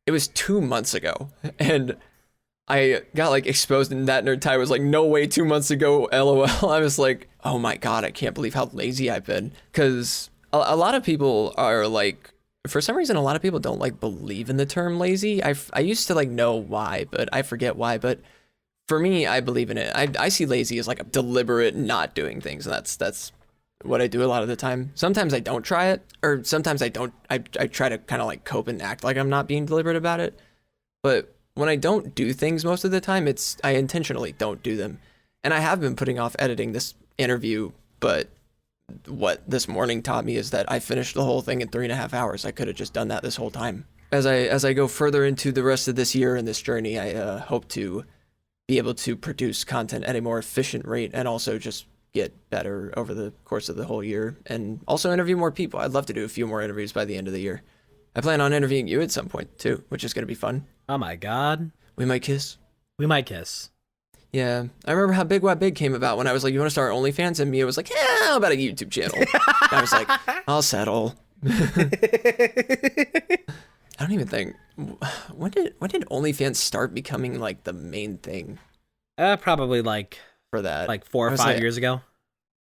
[SPEAKER 2] It was 2 months ago, and I got like exposed, and that Nerd Ty was like, no way, 2 months ago, LOL. I was like, oh my God, I can't believe how lazy I've been. Because a lot of people are like, for some reason, a lot of people don't like believe in the term lazy. I used to like know why, but I forget why. But for me, I believe in it. I see lazy as like a deliberate not doing things. And that's what I do a lot of the time. Sometimes I don't try it, or sometimes I don't. I try to kind of like cope and act like I'm not being deliberate about it. But when I don't do things most of the time, I intentionally don't do them. And I have been putting off editing this interview, but what this morning taught me is that I finished the whole thing in 3.5 hours. I could have just done that this whole time. As I go further into the rest of this year and this journey, I hope to be able to produce content at a more efficient rate and also just get better over the course of the whole year and also interview more people. I'd love to do a few more interviews by the end of the year. I plan on interviewing you at some point too, which is going to be fun.
[SPEAKER 1] Oh my God.
[SPEAKER 2] We might kiss.
[SPEAKER 1] We might kiss.
[SPEAKER 2] Yeah. I remember how Big What Big came about when I was like, you want to start OnlyFans? And Mia was like, yeah, how about a YouTube channel? I was like, I'll settle. I don't even think, when did OnlyFans start becoming like the main thing?
[SPEAKER 1] Probably like
[SPEAKER 2] for that,
[SPEAKER 1] like 4 or 5 years ago.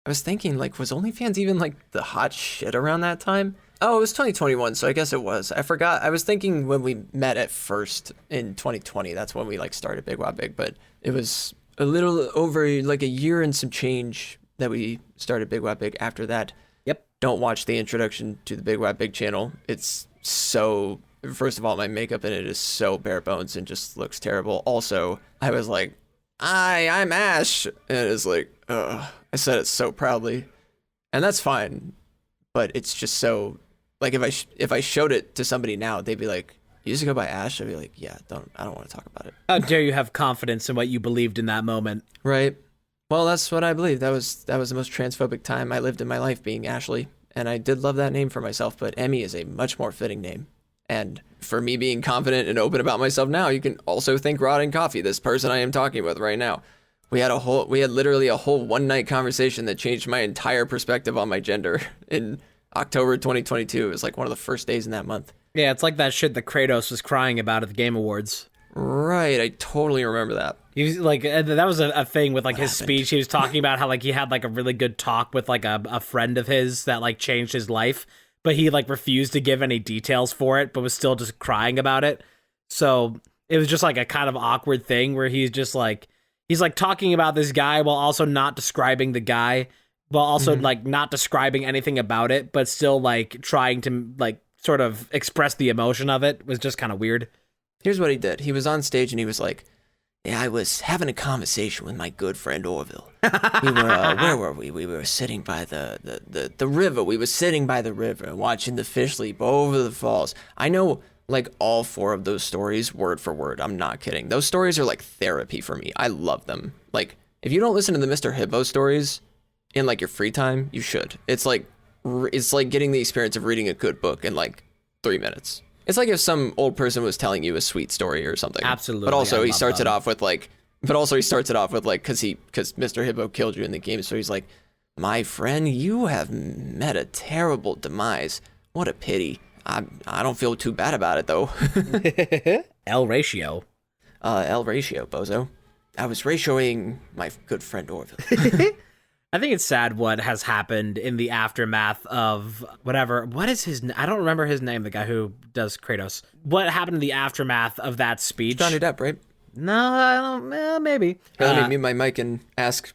[SPEAKER 2] I was thinking like, was OnlyFans even like the hot shit around that time? Oh, it was 2021, so I guess it was. I forgot. I was thinking when we met at first in 2020, that's when we like started Big Wow Big, but it was a little over like a year and some change that we started Big Wow Big after that.
[SPEAKER 1] Yep.
[SPEAKER 2] Don't watch the introduction to the Big Wow Big channel. It's so, first of all, my makeup in it is so bare bones and just looks terrible. Also, I was like, I'm Ash. And it was like, I said it so proudly. And that's fine. But it's just so, like, if I showed it to somebody now, they'd be like, you used to go by Ash? I'd be like, yeah, I don't want to talk about it.
[SPEAKER 1] How dare you have confidence in what you believed in that moment?
[SPEAKER 2] Right. Well, that's what I believe. That was the most transphobic time I lived in my life, being Ashley. And I did love that name for myself, but Emmy is a much more fitting name. And for me being confident and open about myself now, you can also think Rod and Coffee, this person I am talking with right now. We had literally a whole one-night conversation that changed my entire perspective on my gender in October 2022. It was like one of the first days in that month.
[SPEAKER 1] Yeah, it's like that shit that Kratos was crying about at the Game Awards.
[SPEAKER 2] Right, I totally remember that.
[SPEAKER 1] He was like, that was a thing with like his speech. He was talking about how like he had like a really good talk with like a friend of his that like changed his life, but he like refused to give any details for it, but was still just crying about it. So it was just like a kind of awkward thing where he's like talking about this guy while also not describing the guy, while also like not describing anything about it, but still like trying to like sort of express the emotion of it was just kind of weird.
[SPEAKER 2] Here's what he did. He was on stage and he was like, yeah, I was having a conversation with my good friend Orville. We were, where were we? We were sitting by the river. We were sitting by the river watching the fish leap over the falls. I know like all 4 of those stories word for word. I'm not kidding. Those stories are like therapy for me. I love them. Like, if you don't listen to the Mr. Hippo stories in like your free time, you should. It's like getting the experience of reading a good book in like 3 minutes. It's like if some old person was telling you a sweet story or something.
[SPEAKER 1] Absolutely.
[SPEAKER 2] But also he starts it off with like, because Mr. Hippo killed you in the game. So he's like, my friend, you have met a terrible demise. What a pity. I don't feel too bad about it though.
[SPEAKER 1] L ratio.
[SPEAKER 2] L ratio, bozo. I was ratioing my good friend Orville.
[SPEAKER 1] I think it's sad what has happened in the aftermath of whatever. What is his? I don't remember his name. The guy who does Kratos. What happened in the aftermath of that speech?
[SPEAKER 2] Johnny Depp, right?
[SPEAKER 1] No, I don't. Maybe.
[SPEAKER 2] Let me mute my mic and ask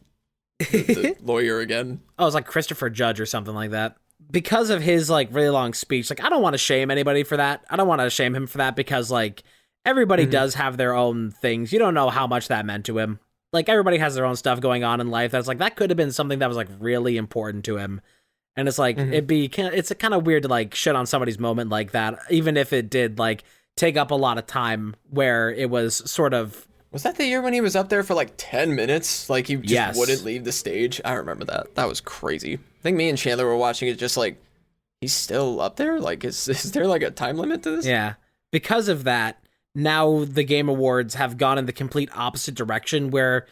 [SPEAKER 2] the lawyer again.
[SPEAKER 1] Oh, it's like Christopher Judge or something like that. Because of his like really long speech, like I don't want to shame anybody for that. I don't want to shame him for that because like everybody does have their own things. You don't know how much that meant to him. Like, everybody has their own stuff going on in life. That's like, that could have been something that was like really important to him. And it's like, it's kind of weird to like shit on somebody's moment like that, even if it did like take up a lot of time where it was sort of.
[SPEAKER 2] Was that the year when he was up there for like 10 minutes? Like, he just wouldn't leave the stage? I remember that. That was crazy. I think me and Chandler were watching it just like, he's still up there? Like, is there like a time limit to this?
[SPEAKER 1] Yeah. Because of that, now the Game Awards have gone in the complete opposite direction where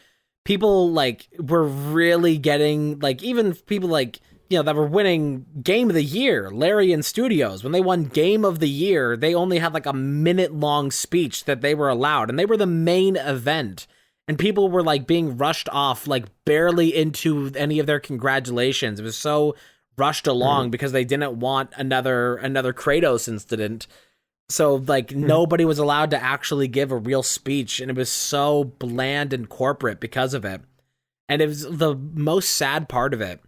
[SPEAKER 1] people like were really getting like even people like, you know, that were winning Game of the Year, Larian Studios, when they won Game of the Year, they only had like a minute-long speech that they were allowed, and they were the main event. And people were like being rushed off, like barely into any of their congratulations. It was so rushed along because they didn't want another Kratos incident. So like nobody was allowed to actually give a real speech, and it was so bland and corporate because of it. And it was the most sad part of it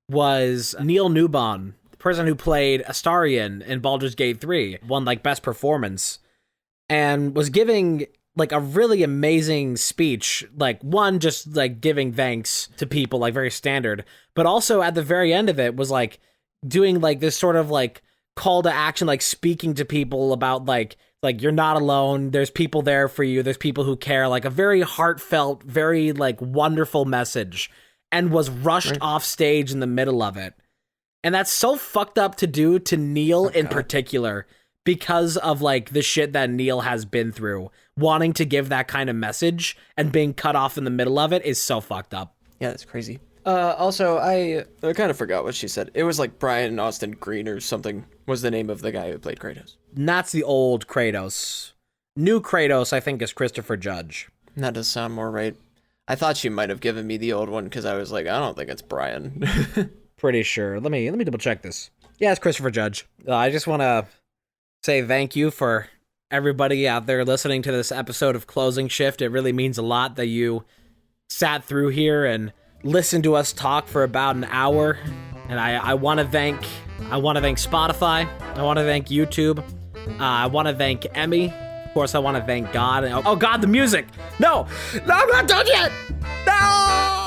[SPEAKER 1] was Neil Newbon, the person who played Astarion in Baldur's Gate 3, won like best performance and was giving like a really amazing speech, like one just like giving thanks to people, like very standard, but also at the very end of it was like doing like this sort of like call to action, like speaking to people about like you're not alone, there's people there for you, there's people who care, like a very heartfelt, very like wonderful message, and was rushed off stage in the middle of it. And that's so fucked up to do to Neil in particular, because of like the shit that Neil has been through. Wanting to give that kind of message and being cut off in the middle of it is so fucked up.
[SPEAKER 2] Yeah, that's crazy. Also, I kind of forgot what she said. It was like Brian Austin Green or something was the name of the guy who played Kratos.
[SPEAKER 1] And that's the old Kratos. New Kratos, I think, is Christopher Judge.
[SPEAKER 2] That does sound more right. I thought she might have given me the old one because I was like, I don't think it's Brian.
[SPEAKER 1] Pretty sure. Let me double check this. Yeah, it's Christopher Judge. I just want to say thank you for everybody out there listening to this episode of Closing Shift. It really means a lot that you sat through here and listened to us talk for about an hour. And I want to thank Spotify. I want to thank YouTube. I want to thank Emmy. Of course, I want to thank God. Oh God, the music! No, I'm not done yet. No.